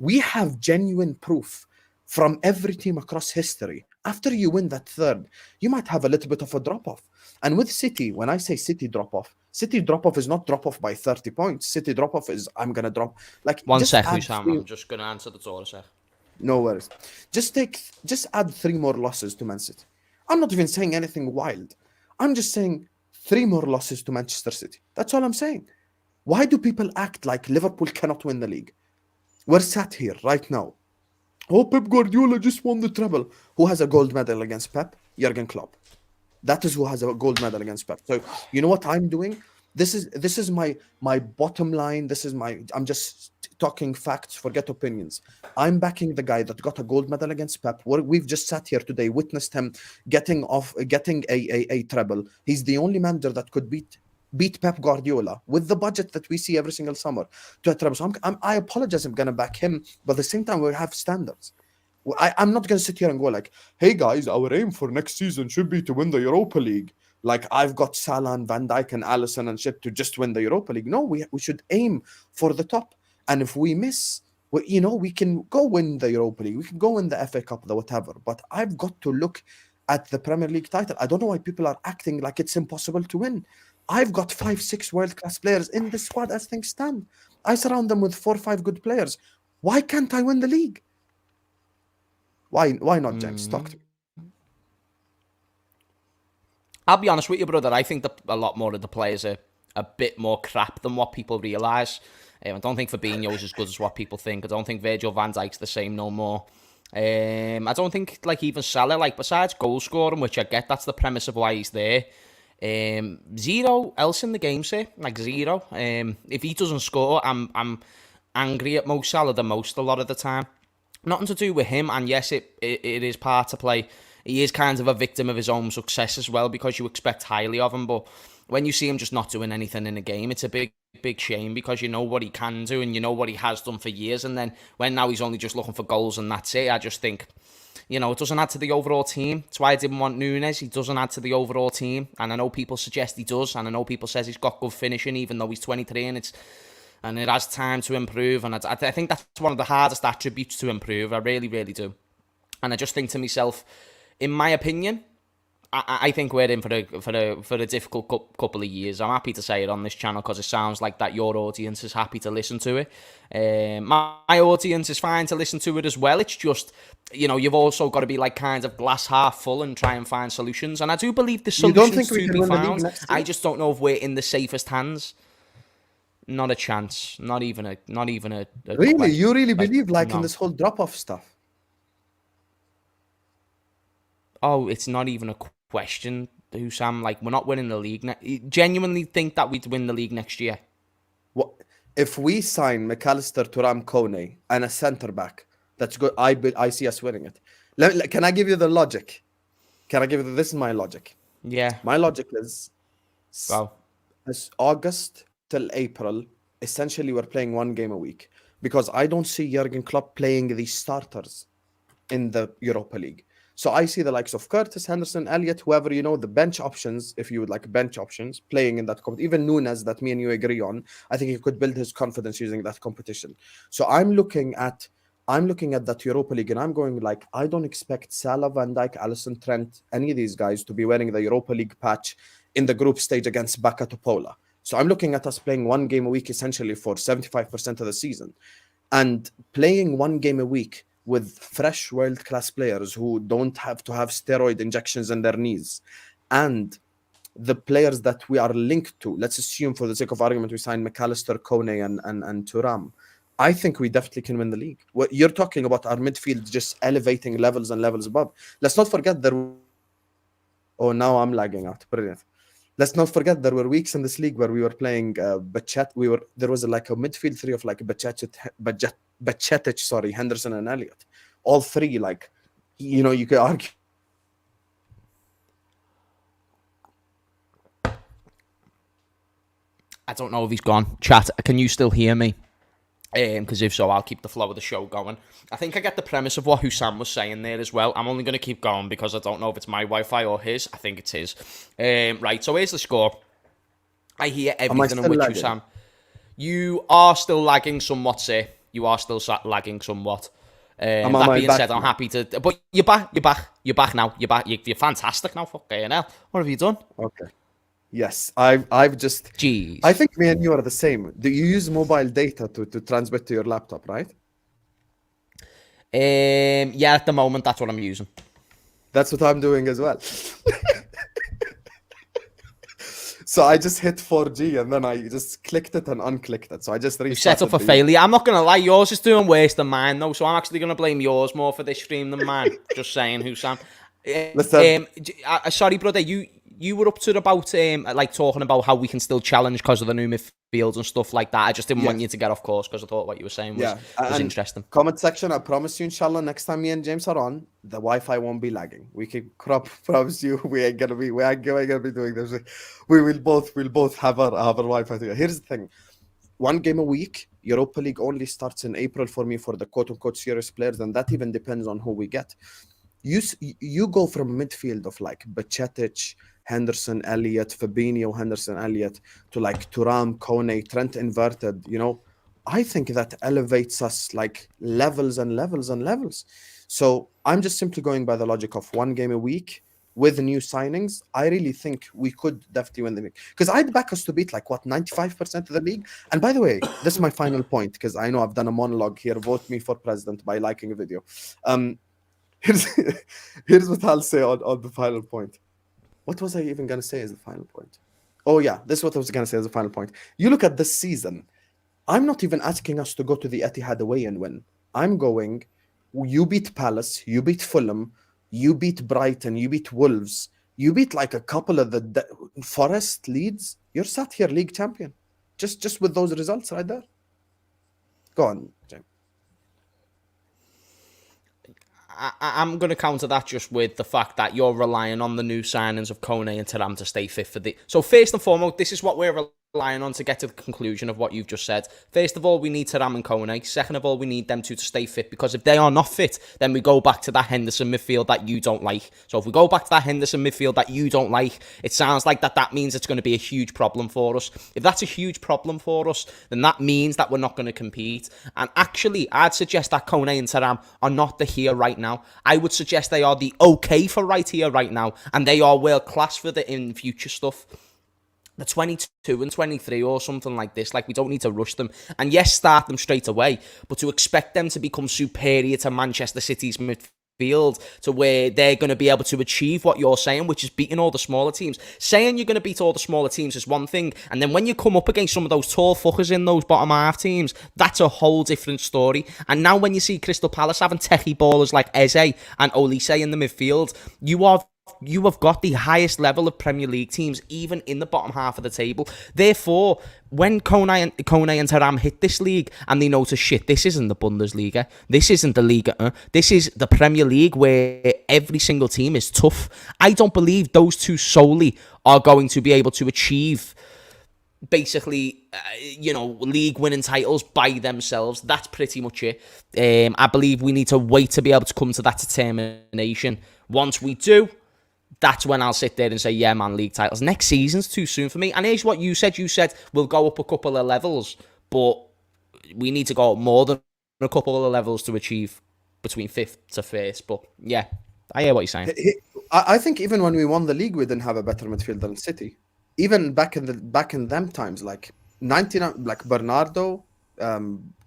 we have genuine proof from every team across history. After you win that third, you might have a little bit of a drop-off. And with City, when I say City drop-off is not drop-off by 30 points. City drop-off is I'm going to drop. One sec, Hussam. I'm just going to answer the door a sec. No worries. Just add 3 more losses to Man City. I'm not even saying anything wild. I'm just saying 3 more losses to Manchester City. That's all I'm saying. Why do people act like Liverpool cannot win the league? We're sat here right now. Oh, Pep Guardiola just won the treble. Who has a gold medal against Pep? Jurgen Klopp. That is who has a gold medal against Pep. So you know what I'm doing? This is my bottom line. I'm just talking facts, forget opinions. I'm backing the guy that got a gold medal against Pep. We've just sat here today, witnessed him getting a treble. He's the only manager that could beat Pep Guardiola with the budget that we see every single summer to a treble. So I apologize, I'm going to back him, but at the same time, we have standards. I'm not going to sit here and go like, hey guys, our aim for next season should be to win the Europa League. Like I've got Salah and Van Dijk and Alisson and shit to just win the Europa League. No, we should aim for the top. And if we miss, we can go win the Europa League. We can go win the FA Cup, the whatever. But I've got to look at the Premier League title. I don't know why people are acting like it's impossible to win. I've got 5-6 world-class players in the squad as things stand. I surround them with 4 or 5 good players. Why can't I win the league? Why not, James? Talk to me. I'll be honest with you, brother. I think that a lot more of the players are a bit more crap than what people realise. I don't think Fabinho's as good as what people think. I don't think Virgil van Dijk's the same no more. I don't think like even Salah, like besides goal scoring, which I get, that's the premise of why he's there. Zero else in the game, sir. Like zero. If he doesn't score, I'm angry at Mo Salah the most a lot of the time. Nothing to do with him, and yes, it is part to play. He is kind of a victim of his own success as well, because you expect highly of him, but when you see him just not doing anything in a game, it's a big shame, because you know what he can do and you know what he has done for years, and then when now he's only just looking for goals and that's it, I just think, it doesn't add to the overall team. That's why I didn't want Nunez. He doesn't add to the overall team, and I know people suggest he does, and I know people says he's got good finishing even though he's 23 and it has time to improve, and I think that's one of the hardest attributes to improve. I really, really do. And I just think to myself, in my opinion, I think we're in for a difficult couple of years. I'm happy to say it on this channel because it sounds like that your audience is happy to listen to it. My audience is fine to listen to it as well. It's just, you've also got to be like kind of glass half full and try and find solutions. And I do believe the solutions to be found. I just don't know if we're in the safest hands. Not a chance. Not even a Really? Question. You really believe no. In this whole drop-off stuff? Oh, it's not even a question, Sam. Like, we're not winning the league. Genuinely think that we'd win the league next year. What if we sign MacAllister, Thuram, Kone, and a centre-back? That's good. I see us winning it. Can I give you the logic? This is my logic. Yeah. My logic is... Wow. It's August till April, essentially we're playing one game a week, because I don't see Jurgen Klopp playing the starters in the Europa League. So I see the likes of Curtis, Henderson, Elliott, whoever, the bench options, if you would like bench options, playing in that competition. Even Nunez, that me and you agree on, I think he could build his confidence using that competition. So I'm looking at that Europa League, and I'm going like, I don't expect Salah, Van Dijk, Alisson, Trent, any of these guys to be wearing the Europa League patch in the group stage against Bacca Topola. So I'm looking at us playing one game a week essentially for 75% of the season, and playing one game a week with fresh world-class players who don't have to have steroid injections in their knees, and the players that we are linked to. Let's assume, for the sake of argument, we sign MacAllister, Kone, and Thuram. I think we definitely can win the league. What you're talking about, our midfield just elevating levels and levels above. Let's not forget that. Oh, now I'm lagging out. Brilliant. Let's not forget there were weeks in this league where we were playing Bachet. There was like a midfield three of like Bacetic, Henderson and Elliott. All three, like, you could argue. I don't know if he's gone. Chat, can you still hear me? Because if so, I'll keep the flow of the show going. I think I get the premise of what Hussam was saying there as well. I'm only going to keep going because I don't know if it's my Wi-Fi or his. I think it's his. Right, so here's the score. I hear everything in which Hussam. You are still lagging somewhat, sir. You are still lagging somewhat. That being said, I'm happy to... But you're back now. You're back. You're fantastic now. Fucking hell. What have you done? Okay. Yes, I've just... Jeez. I think me and you are the same. Do you use mobile data to transmit to your laptop, right? Yeah, at the moment, that's what I'm using. That's what I'm doing as well. So I just hit 4G and then I just clicked it and unclicked it. So I just restarted. You set up for failure. I'm not going to lie, yours is doing worse than mine, though. So I'm actually going to blame yours more for this stream than mine. Just saying, Hussam. Sorry, brother, you were up to about like talking about how we can still challenge because of the new midfields and stuff like that. I just didn't want you to get off course because I thought what you were saying was interesting. Comment section, I promise you, inshallah, next time me and James are on, the Wi-Fi won't be lagging. We can promise you we ain't gonna be doing this. We'll both have our Wi-Fi together. Here's the thing. One game a week. Europa League only starts in April for me for the quote-unquote serious players, and that even depends on who we get. You go from midfield of like Bacetic, Henderson, Elliott, Fabinho, Henderson, Elliott, to like Thuram, Kone, Trent inverted, I think that elevates us like levels and levels and levels. So I'm just simply going by the logic of one game a week with new signings. I really think we could definitely win the league. Because I'd back us to beat 95% of the league. And by the way, this is my final point, because I know I've done a monologue here. Vote me for president by liking a video. Here's what I'll say on the final point. What was I even going to say as the final point? Oh, yeah, this is what I was going to say as the final point. You look at this season. I'm not even asking us to go to the Etihad away and win. I'm going You beat Palace, you beat Fulham, you beat Brighton, you beat Wolves, you beat like a couple of the Forest, Leeds. You're sat here league champion, just with those results right there. Go on, James. I'm going to counter that just with the fact that you're relying on the new signings of Kone and Thuram to stay fit for the... So first and foremost, this is what we're relying on to get to the conclusion of what you've just said. First of all, we need Thuram and Kone. Second of all, we need them two to stay fit, because if they are not fit, then we go back to that Henderson midfield that you don't like. So if we go back to that Henderson midfield that you don't like, it sounds like that means it's going to be a huge problem for us. If that's a huge problem for us, then that means that we're not going to compete. And actually, I'd suggest that Kone and Thuram are not the here right now. I would suggest they are the okay for right here right now, and they are world class for the in future stuff. The 22 and 23 or something like this. Like, we don't need to rush them. And yes, start them straight away. But to expect them to become superior to Manchester City's midfield, to where they're going to be able to achieve what you're saying, which is beating all the smaller teams. Saying you're going to beat all the smaller teams is one thing. And then when you come up against some of those tall fuckers in those bottom half teams, that's a whole different story. And now when you see Crystal Palace having techie ballers like Eze and Olise in the midfield, you have got the highest level of Premier League teams, even in the bottom half of the table. Therefore, when Kone and Thuram hit this league and they notice, shit, this isn't the Bundesliga, this isn't the Liga, this is the Premier League where every single team is tough. I don't believe those two solely are going to be able to achieve basically, league winning titles by themselves. That's pretty much it. I believe we need to wait to be able to come to that determination. Once we do, that's when I'll sit there and say, yeah, man, league titles. Next season's too soon for me. And here's what you said. You said we'll go up a couple of levels, but we need to go up more than a couple of levels to achieve between 5th to 1st. But yeah, I hear what you're saying. I think even when we won the league, we didn't have a better midfield than City. Even back in them times, like 99, like Bernardo,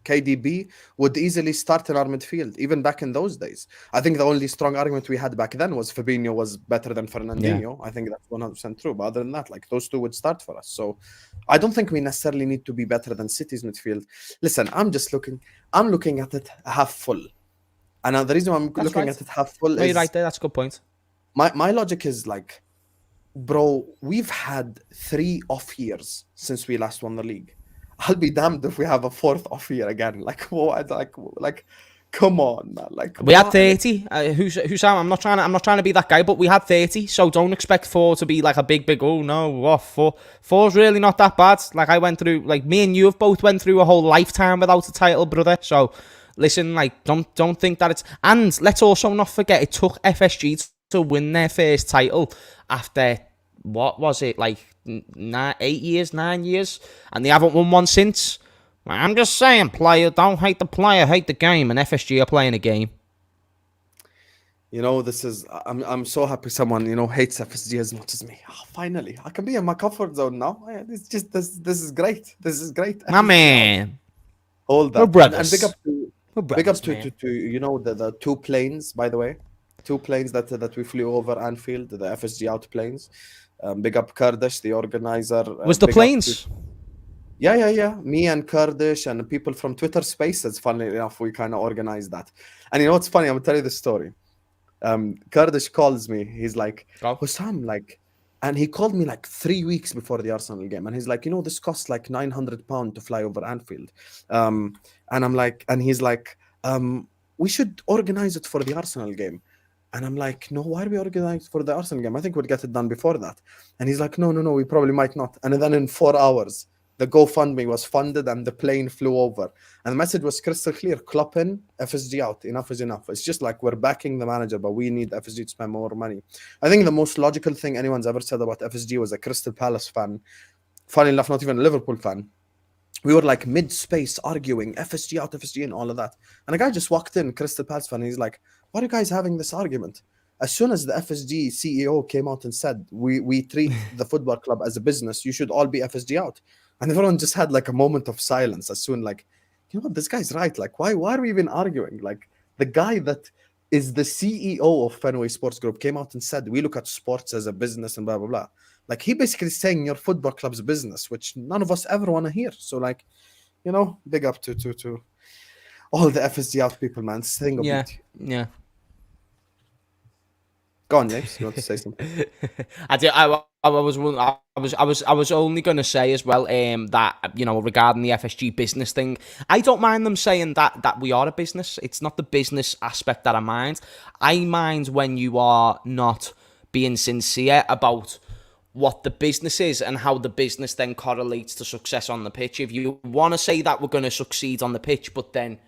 KDB would easily start in our midfield, even back in those days. I think the only strong argument we had back then was Fabinho was better than Fernandinho. Yeah. I think that's 100% true. But other than that, like, those two would start for us. So I don't think we necessarily need to be better than City's midfield. Listen, I'm looking at it half full. And the reason I'm looking at it half full is... You're right there, that's a good point. My logic is like, bro, we've had 3 off years since we last won the league. I'll be damned if we have a 4th off year again. Like, what? Like, come on, man. Like, we had 30. Hussam, I'm not trying to be that guy, but we had 30. So don't expect 4 to be like a big. Oh no, 4's really not that bad. Like, I went through, like, me and you have both went through a whole lifetime without a title, brother. So listen, like, don't think that it's. And let's also not forget, it took FSG to win their first title after, what was it, like 9 years, and they haven't won one since. I'm just saying, player, don't hate the player, hate the game, and FSG are playing a game. This is, I'm so happy someone, hates FSG as much as me. Oh, finally, I can be in my comfort zone now. It's just, this is great. This is great. My man. Hold that. We're brothers. And big up to the 2 planes, by the way. 2 planes that we flew over Anfield, the FSG out planes. Big up Kurdish, the organizer. Was the planes? Yeah. Me and Kurdish and people from Twitter Spaces, funnily enough, we kind of organized that. And you know what's funny? I'm going to tell you the story. Kurdish calls me. He's like, Hussam, like, and he called me like 3 weeks before the Arsenal game. And he's like, this costs like £900 to fly over Anfield. And I'm like, and he's like, we should organize it for the Arsenal game. And I'm like, no, why are we organizing for the Arsenal game? I think we'll get it done before that. And he's like, no, we probably might not. And then in 4 hours, the GoFundMe was funded and the plane flew over. And the message was crystal clear: Klopp in, FSG out. Enough is enough. It's just like, we're backing the manager, but we need FSG to spend more money. I think the most logical thing anyone's ever said about FSG was a Crystal Palace fan. Funny enough, not even a Liverpool fan. We were like mid-space arguing, FSG out, FSG in, all of that. And a guy just walked in, Crystal Palace fan, and he's like, why are you guys having this argument? As soon as the FSG CEO came out and said, we treat the football club as a business, you should all be FSG out. And everyone just had like a moment of silence as soon, like, what, this guy's right. Like, why are we even arguing? Like, the guy that is the CEO of Fenway Sports Group came out and said, we look at sports as a business and blah, blah, blah. Like, he basically saying your football club's business, which none of us ever want to hear. So, like, big up to all the FSG out people, man. This thing will Yeah, beat you. yeah. Go on, James. You want to say something? I was only gonna say as well, that, you know, regarding the FSG business thing, I don't mind them saying that we are a business. It's not the business aspect that I mind. I mind when you are not being sincere about what the business is and how the business then correlates to success on the pitch. If you want to say that we're going to succeed on the pitch, but then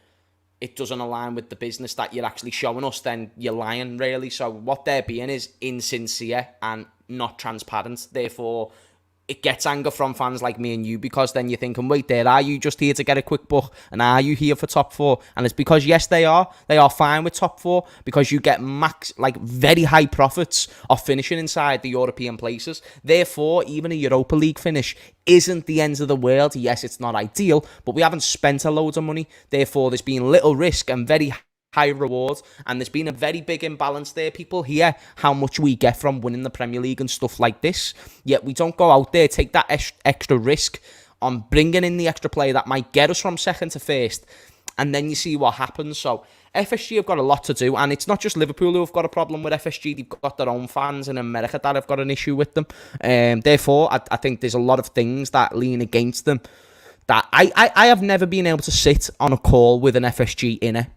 it doesn't align with the business that you're actually showing us, then you're lying, really. So what they're being is insincere and not transparent. Therefore, it gets anger from fans like me and you, because then you're thinking, wait there, are you just here to get a quick buck? And are you here for top four? And it's because, yes, they are fine with top four, because you get very high profits of finishing inside the European places. Therefore, even a Europa League finish isn't the end of the world. Yes, it's not ideal, but we haven't spent a load of money. Therefore, there's been little risk and very high rewards, and there's been a very big imbalance there. People hear how much we get from winning the Premier League and stuff like this, yet we don't go out there, take that extra risk on bringing in the extra player that might get us from second to first, and then you see what happens. So FSG have got a lot to do, and it's not just Liverpool who have got a problem with FSG. They've got their own fans in America that have got an issue with them. Therefore, I think there's a lot of things that lean against them. That I have never been able to sit on a call with an FSG inner.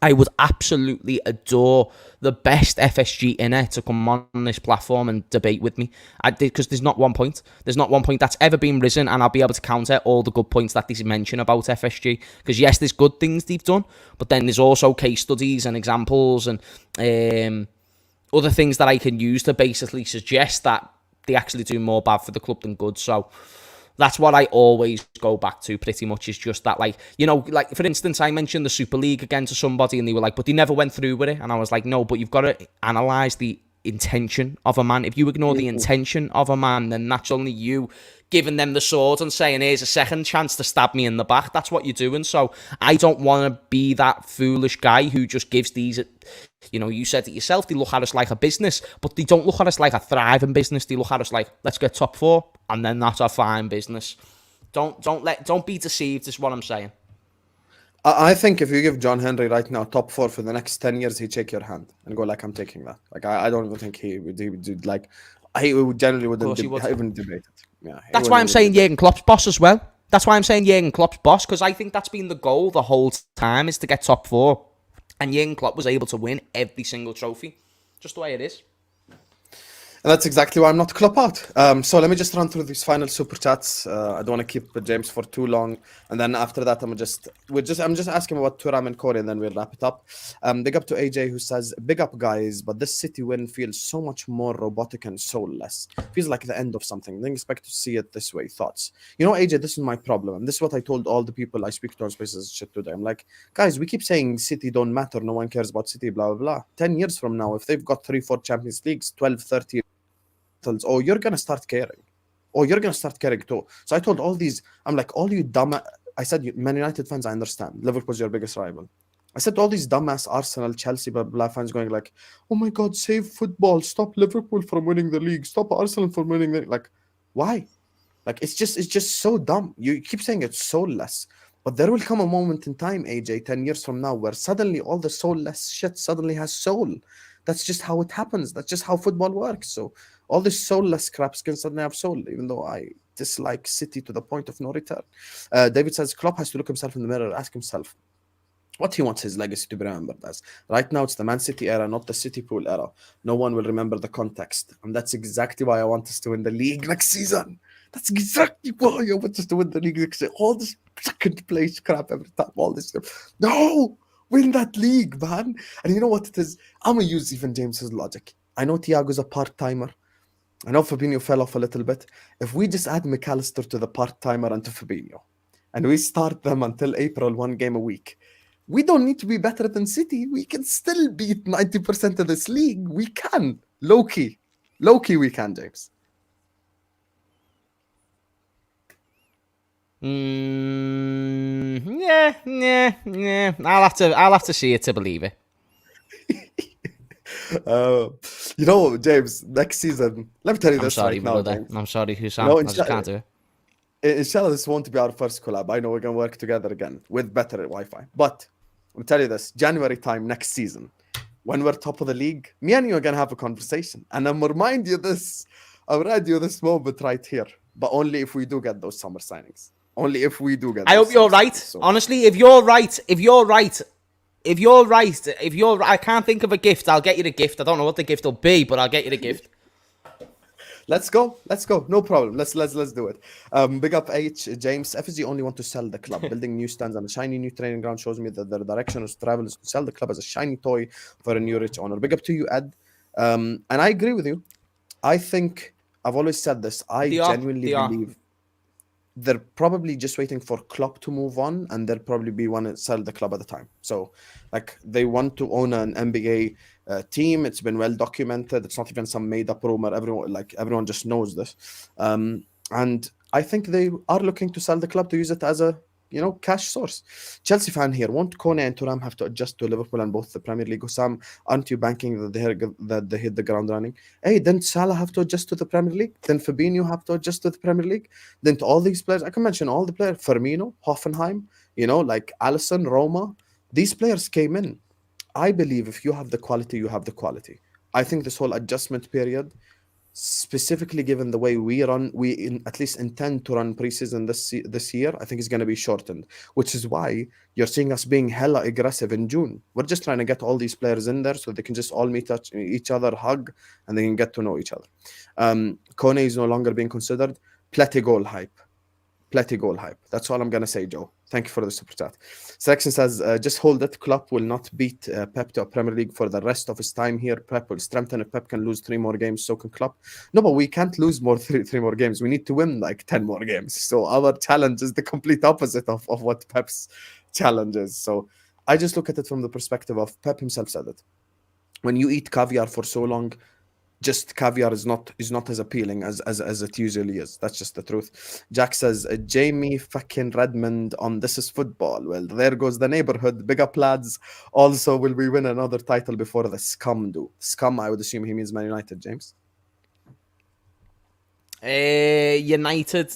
I would absolutely adore the best FSG inner to come on this platform and debate with me. Because there's not one point. There's not one point that's ever been risen, and I'll be able to counter all the good points that they mention about FSG. Because yes, there's good things they've done, but then there's also case studies and examples and other things that I can use to basically suggest that they actually do more bad for the club than good. So that's what I always go back to, pretty much, is just that, like, you know, like, for instance, I mentioned the Super League again to somebody, and they were like, but they never went through with it. And I was like, no, but you've got to analyse the intention of a man. If you ignore the intention of a man, then that's only you giving them the sword and saying, here's a second chance to stab me in the back. That's what you're doing. So I don't want to be that foolish guy who just gives these, you know, you said it yourself, they look at us like a business, but they don't look at us like a thriving business. They look at us like, let's get top four, and then that's a fine business. Don't be deceived, is what I'm saying. I think if you give John Henry right now top four for the next 10 years, he'd shake your hand and go like, I'm taking that. Like, I don't even think he would do, like, he generally wouldn't even debate it. Yeah, that's why I'm saying Jurgen Klopp's boss as well. That's why I'm saying Jurgen Klopp's boss, because I think that's been the goal the whole time, is to get top four. And Jurgen Klopp was able to win every single trophy. Just the way it is. And that's exactly why I'm not Klopp out. So let me just run through these final super chats. I don't want to keep James for too long, and then after that, I'm just asking about Thuram and Kone, and then we'll wrap it up. Big up to AJ, who says, "Big up, guys, but this City win feels so much more robotic and soulless. Feels like the end of something. Didn't expect to see it this way. Thoughts?" You know, AJ, this is my problem, and this is what I told all the people I speak to on Spaces shit today. I'm like, guys, we keep saying City don't matter. No one cares about City. Blah blah blah. 10 years from now, if they've got 3-4 Champions Leagues, 12, 13. Oh, you're gonna start caring. Oh, you're gonna start caring too. So I told all these, I'm like, all you dumb. I said, Man United fans, I understand. Liverpool's your biggest rival. I said to all these dumbass Arsenal, Chelsea, blah blah fans going like, oh my God, save football, stop Liverpool from winning the league, stop Arsenal from winning the like, why? Like it's just so dumb. You keep saying it's soulless, but there will come a moment in time, AJ, 10 years from now, where suddenly all the soulless shit suddenly has soul. That's just how it happens. That's just how football works. So all this soulless craps can suddenly have soul, even though I dislike City to the point of no return. David says, Klopp has to look himself in the mirror, ask himself what he wants his legacy to be remembered as. Right now, it's the Man City era, not the City Pool era. No one will remember the context. And that's exactly why I want us to win the league next season. That's exactly why I want us to win the league next season. All this second place crap every time, all this stuff. No! Win that league, man. And you know what it is? I'm going to use even James's logic. I know Thiago's a part-timer. I know Fabinho fell off a little bit. If we just add MacAllister to the part-timer and to Fabinho, and we start them until April, 1 game a week, we don't need to be better than City. We can still beat 90% of this league. We can. Low-key. Low-key we can, James. Yeah. I'll have to see it to believe it. You know, James, next season, let me tell you this I'm sorry, right now, brother. James. I'm sorry, Husam. No, I just can't do it. Inshallah, this won't be our first collab. I know we're gonna work together again with better Wi-Fi. But I'll tell you this: January time next season, when we're top of the league, me and you are gonna have a conversation, and I'm remind you this. I'll remind you this moment right here, but only if we do get those summer signings. Only if we do get. I hope you're right. So. Honestly, if you're right, I can't think of a gift. I'll get you the gift. I don't know what the gift will be, but I'll get you the gift. Let's go. No problem. Let's do it. Big up H. James. FSG only want to sell the club. Building new stands and a shiny new training ground shows me that the direction of travel is to sell the club as a shiny toy for a new rich owner. Big up to you, Ed. And I agree with you. I think I've always said this. I genuinely believe they're probably just waiting for Klopp to move on, and they'll probably want to sell the club at the time. So, like, they want to own an NBA team. It's been well documented. It's not even some made-up rumor. Everyone just knows this. And I think they are looking to sell the club to use it as a cash source. Chelsea fan here. Won't Kone and Thuram have to adjust to Liverpool and both the Premier League? Sam, aren't you banking that they hit the ground running? Hey, didn't Salah have to adjust to the Premier League? Then Fabinho have to adjust to the Premier League? Didn't all these players? I can mention all the players. Firmino, Hoffenheim, like Alisson, Roma. These players came in. I believe if you have the quality, you have the quality. I think this whole adjustment period, specifically given the way we at least intend to run preseason this year, I think it's going to be shortened, which is why you're seeing us being hella aggressive in June. We're just trying to get all these players in there so they can just all meet each other, hug, and they can get to know each other. Kone is no longer being considered. Plenty goal hype. That's all I'm going to say, Joe. Thank you for the super chat. Selection says, just hold it. Klopp will not beat Pep to a Premier League for the rest of his time here. Pep will strengthen if Pep can lose 3 more games. So can Klopp. No, but we can't lose three more games. We need to win like 10 more games. So our challenge is the complete opposite of what Pep's challenge is. So I just look at it from the perspective of Pep himself said it. When you eat caviar for so long, just caviar is not as appealing as it usually is. That's just the truth. Jack says, Jamie fucking Redmond on This Is Football. Well, there goes the neighborhood. Big up, lads. Also, will we win another title before the scum do? Scum, I would assume he means Man United, James. United.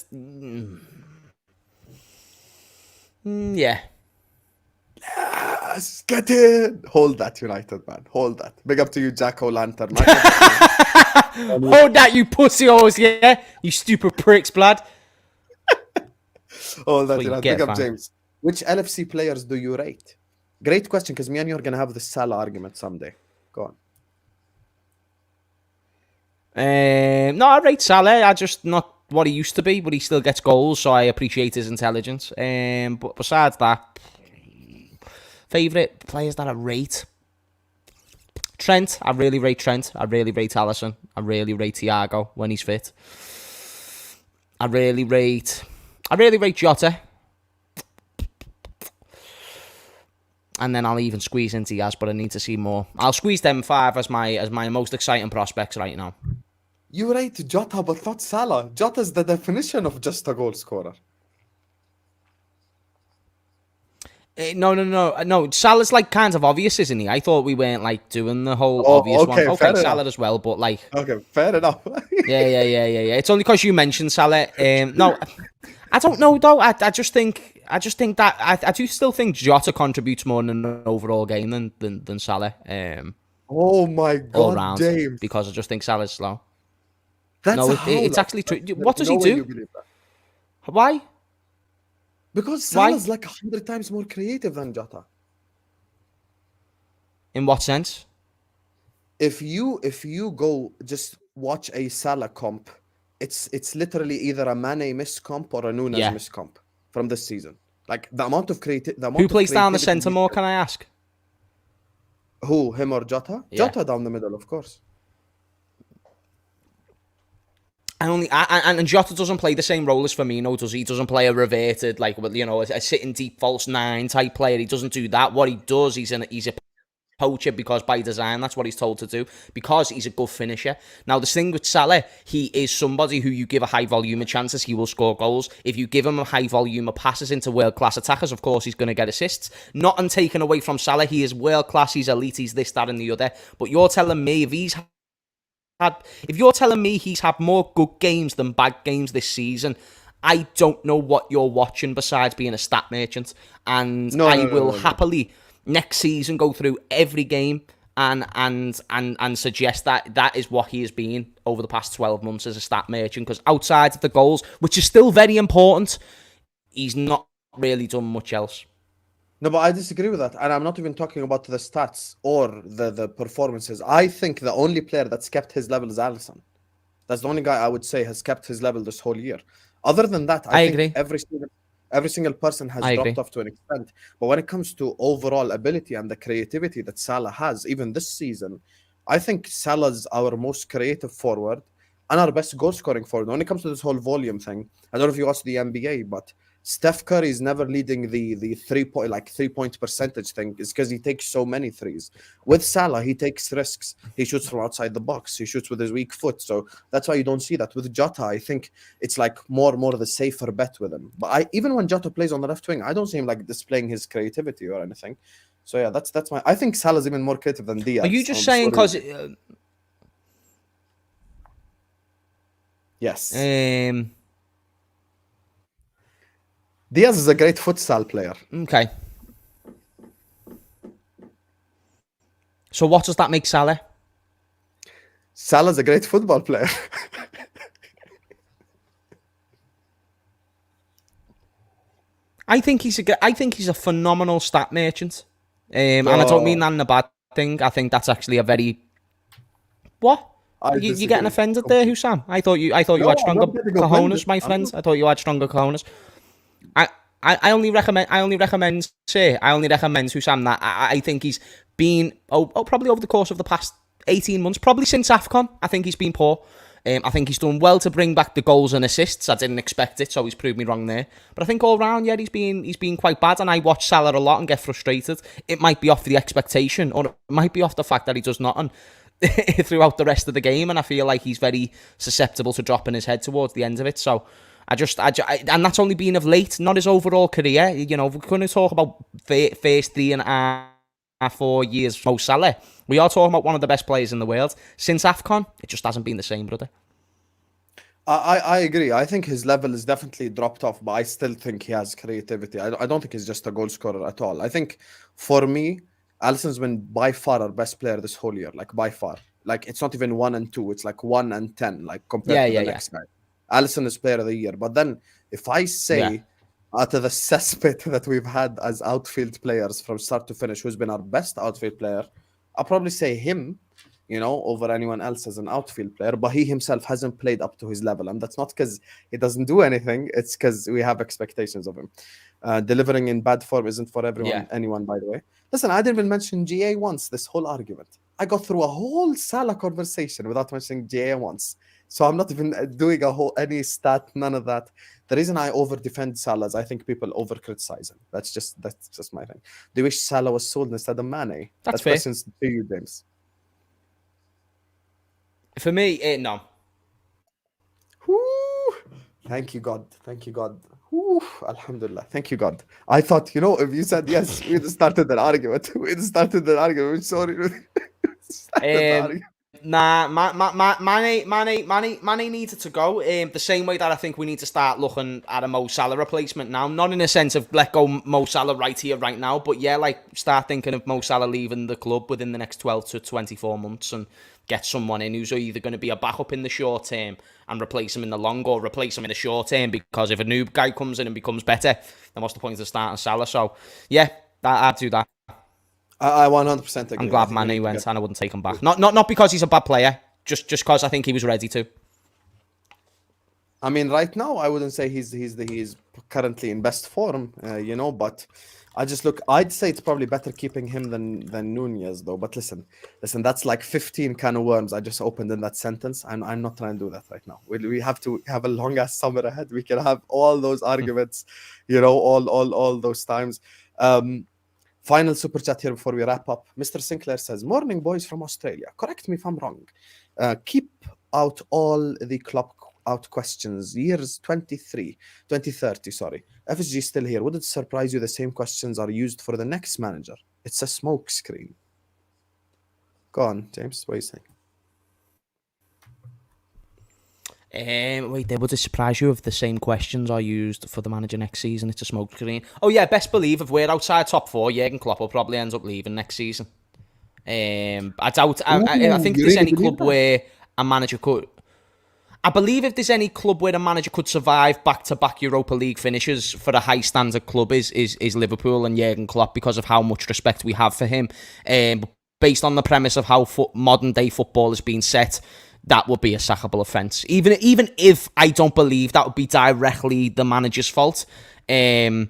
Yeah. Yes, get in. Hold that, United, man. Hold that. Big up to you, Jack O'Lantern. Hold that, you pussy holes, yeah? You stupid pricks, blood. Hold that, United. Big up, James. Which LFC players do you rate? Great question, because me and you are going to have the Salah argument someday. Go on. No, I rate Salah. I just not what he used to be, but he still gets goals, so I appreciate his intelligence. But besides that, favourite players that I rate? Trent. I really rate Trent. I really rate Alisson. I really rate Thiago when he's fit. I really rate Jota. And then I'll even squeeze in Diaz, but I need to see more. I'll squeeze them 5 as my most exciting prospects right now. You rate Jota, but not Salah. Jota's the definition of just a goal scorer. No. Salah's like kind of obvious, isn't he? I thought we weren't like doing the whole obvious one. Okay, Salah enough. As well, but like. Okay, fair enough. Yeah. It's only because you mentioned Salah. No, I don't know though. I just think that I do still think Jota contributes more in an overall game than Salah. Oh my God, all round, James! Because I just think Salah's slow. It's actually true. What does he do? Why? Because Salah's like 100 times more creative than Jota. In what sense? If you go just watch a Salah comp, it's literally either a Mane miss comp or a Nunez miss comp from this season. Like the amount of creativity. Who plays down the centre more? Can I ask? Who, him or Jota? Yeah. Jota down the middle, of course. And Jota doesn't play the same role as Firmino, does he? He doesn't play a reverted, like, a sitting deep false 9 type player. He doesn't do that. What he does, he's a poacher because by design, that's what he's told to do, because he's a good finisher. Now, the thing with Salah, he is somebody who you give a high volume of chances, he will score goals. If you give him a high volume of passes into world-class attackers, of course, he's going to get assists. Not taken away from Salah, he is world-class, he's elite, he's this, that, and the other. But you're telling me if you're telling me he's had more good games than bad games this season, I don't know what you're watching besides being a stat merchant, and No, I no, no, will no, no. happily next season go through every game and suggest that that is what he has been over the past 12 months as a stat merchant, because outside of the goals, which is still very important, he's not really done much else. No, but I disagree with that. And I'm not even talking about the stats or the performances. I think the only player that's kept his level is Alisson. That's the only guy I would say has kept his level this whole year. Other than that, I I think agree. every single person has I dropped agree. off to an extent. But when it comes to overall ability and the creativity that Salah has, even this season, I think Salah's our most creative forward and our best goal scoring forward. When it comes to this whole volume thing, I don't know if you watch the NBA, but Steph Curry is never leading the 3 point percentage thing, is because he takes so many threes. With Salah, he takes risks. He shoots from outside the box. He shoots with his weak foot. So that's why you don't see that. With Jota, I think it's like more the safer bet with him. But even when Jota plays on the left wing, I don't see him like displaying his creativity or anything. So yeah, that's my. I think Salah's even more creative than Diaz. Are you just saying because? Yes. Diaz is a great futsal player. Okay. So what does that make Salah? Salah's a great football player. I think he's a phenomenal stat merchant. And I don't mean that in a bad thing. I think that's actually a very what? You getting offended there, Hussam? I thought you had stronger cojones, my friend. I thought you had stronger cojones. I only recommend Hussam that I think he's been probably over the course of the past 18 months, probably since AFCON, I think he's been poor. I think he's done well to bring back the goals and assists. I didn't expect it, so he's proved me wrong there. But I think all round, yeah, he's been quite bad. And I watch Salah a lot and get frustrated. It might be off the expectation, or it might be off the fact that he does nothing throughout the rest of the game. And I feel like he's very susceptible to dropping his head towards the end of it. So and that's only been of late, not his overall career. You know, we're going to talk about first 3.5-4 years Mo Salah. We are talking about one of the best players in the world. Since AFCON, it just hasn't been the same, brother. I agree. I think his level is definitely dropped off, but I still think he has creativity. I don't think he's just a goal scorer at all. I think, for me, Alisson's been by far our best player this whole year, like by far. Like, it's not even 1 and 2, it's like 1 and 10, like compared to the next guy. Alisson is player of the year. But then, if I say out of the cesspit that we've had as outfield players from start to finish, who's been our best outfield player, I'll probably say him, you know, over anyone else as an outfield player. But he himself hasn't played up to his level. And that's not because he doesn't do anything. It's because we have expectations of him. Delivering in bad form isn't for anyone, by the way. Listen, I didn't even mention GA once, this whole argument. I got through a whole Salah conversation without mentioning GA once. So I'm not even doing any stat, none of that. The reason I over-defend Salah is I think people over-criticize him. That's just my thing. Do you wish Salah was sold instead of Mane? That's fair. Questions to you, James. For me, no. Whew. Thank you, God. Thank you, God. Whew. Alhamdulillah. Thank you, God. I thought, you know, if you said yes, we'd started an argument. Sorry. Nah, Mane needed to go. The same way that I think we need to start looking at a Mo Salah replacement now. Not in a sense of let go Mo Salah right here, right now, but yeah, like start thinking of Mo Salah leaving the club within the next 12 to 24 months and get someone in who's either going to be a backup in the short term and replace him in the long, or replace him in the short term, because if a new guy comes in and becomes better, then what's the point of starting Salah? So yeah, I'd do that. I 100% agree. I'm glad Mane went, and I wouldn't take him back. Not because he's a bad player, just because I think he was ready to. I mean, right now, I wouldn't say he's currently in best form, you know, but I'd say it's probably better keeping him than Nunez, though. But listen, that's like 15 can of worms I just opened in that sentence, and I'm not trying to do that right now. We have to have a long-ass summer ahead. We can have all those arguments, you know, all those times. Final super chat here before we wrap up. Mr. Sinclair says, "Morning, boys from Australia. Correct me if I'm wrong. Keep out all the Klopp out questions. Years 2030, sorry. FSG still here. Would it surprise you the same questions are used for the next manager? It's a smoke screen." Go on, James. What are you Wait, would it surprise you if the same questions are used for the manager next season? It's a smoke screen. Oh yeah, best believe if we're outside top 4, Jurgen Klopp will probably end up leaving next season. I doubt. I think you there's really any believe club that? where a manager could. I believe if there's any club where a manager could survive back-to-back Europa League finishes for a high-standard club is Liverpool and Jurgen Klopp, because of how much respect we have for him. Based on the premise of how modern-day football has been set, that would be a sackable offence. Even if I don't believe that would be directly the manager's fault, I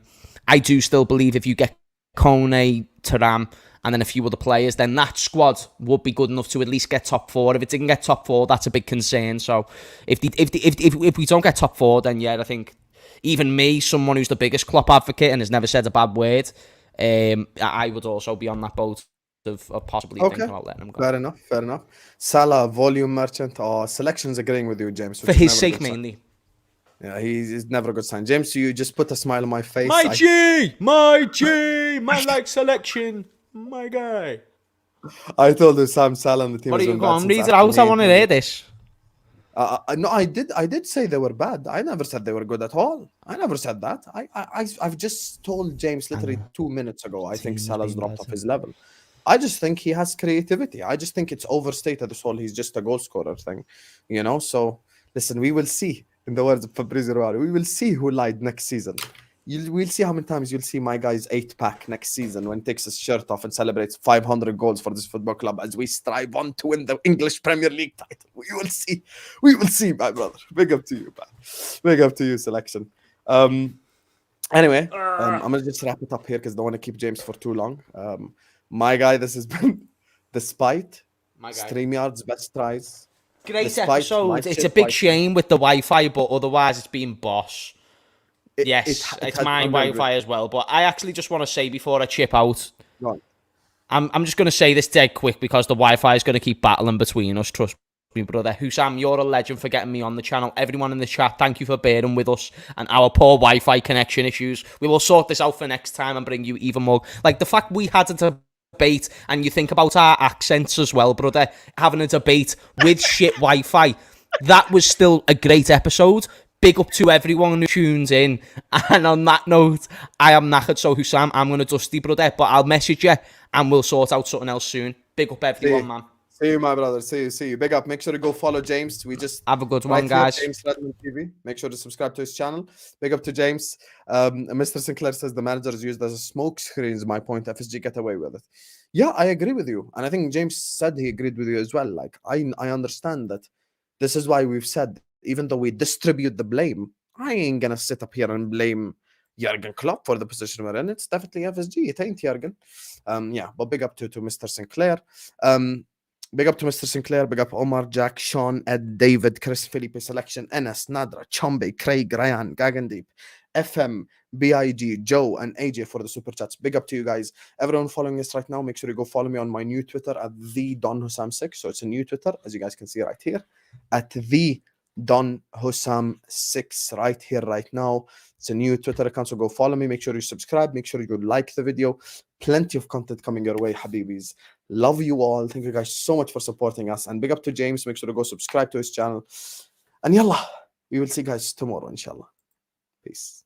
do still believe if you get Kone, Thuram, and then a few other players, then that squad would be good enough to at least get top 4. If it didn't get top 4, that's a big concern. So if we don't get top 4, then yeah, I think even me, someone who's the biggest Klopp advocate and has never said a bad word, I would also be on that boat of possibly thinking about letting him go. Fair enough. Salah, volume merchant, or selection's agreeing with you, James. For his sake, mainly. Yeah, he's never a good sign. James, you just put a smile on my face. My G, man like selection, my guy. I told you Sam Salah and the team. What are you going? Read it out. I want to hear this. No, I did say they were bad. I never said they were good at all. I never said that. I've just told James literally 2 minutes ago. I think Salah's dropped off his level. I just think he has creativity. I just think it's overstated as well. He's just a goal scorer thing, So listen, we will see. In the words of Fabrizio Romano, we will see who lied next season. We'll see how many times you'll see my guy's 8-pack next season when he takes his shirt off and celebrates 500 goals for this football club as we strive on to win the English Premier League title. We will see. We will see, my brother. Big up to you, man. Big up to you, selection. Anyway, I'm going to just wrap it up here because I don't want to keep James for too long. My guy, this has been Despite StreamYard's best tries. Great episode. It's a big shame with the Wi-Fi, but otherwise it's been boss. It's my Wi-Fi as well. But I actually just want to say before I chip out, I'm just going to say this dead quick because the Wi-Fi is going to keep battling between us. Trust me, brother. Hussam, you're a legend for getting me on the channel. Everyone in the chat, thank you for bearing with us and our poor Wi-Fi connection issues. We will sort this out for next time and bring you even more. Like the fact we had a debate, and you think about our accents as well, brother, having a debate with shit Wi-Fi, that was still a great episode. Big up to everyone who tunes in. And on that note, I am knackered, so Hussam, I'm going to dusty, brother, but I'll message you and we'll sort out something else soon. Big up everyone, man. See you, my brother. See you. Big up. Make sure to go follow James. We just have a good one, guys. James Redmond TV. Make sure to subscribe to his channel. Big up to James. Mr. Sinclair says the manager is used as a smoke screen. Is my point. FSG get away with it. Yeah, I agree with you, and I think James said he agreed with you as well. Like I understand that. This is why we've said, even though we distribute the blame, I ain't gonna sit up here and blame Jurgen Klopp for the position we're in. It's definitely FSG. It ain't Jurgen. Yeah, but big up to Mr. Sinclair. Big up to Mr. Sinclair. Big up Omar, Jack, Sean, Ed, David, Chris, Felipe, Selection, Enes, Nadra, Chombe, Craig, Ryan, Gagandeep, FM, BIG, Joe, and AJ for the super chats. Big up to you guys. Everyone following us right now, make sure you go follow me on my new Twitter at @TheDonHussam6. So it's a new Twitter, as you guys can see right here, at @TheDonHussam6 right here, right now. It's a new Twitter account, so go follow me. Make sure you subscribe. Make sure you like the video. Plenty of content coming your way, Habibis. Love you all. Thank you guys so much for supporting us. And big up to James. Make sure to go subscribe to his channel. And yallah, we will see you guys tomorrow, inshallah. Peace.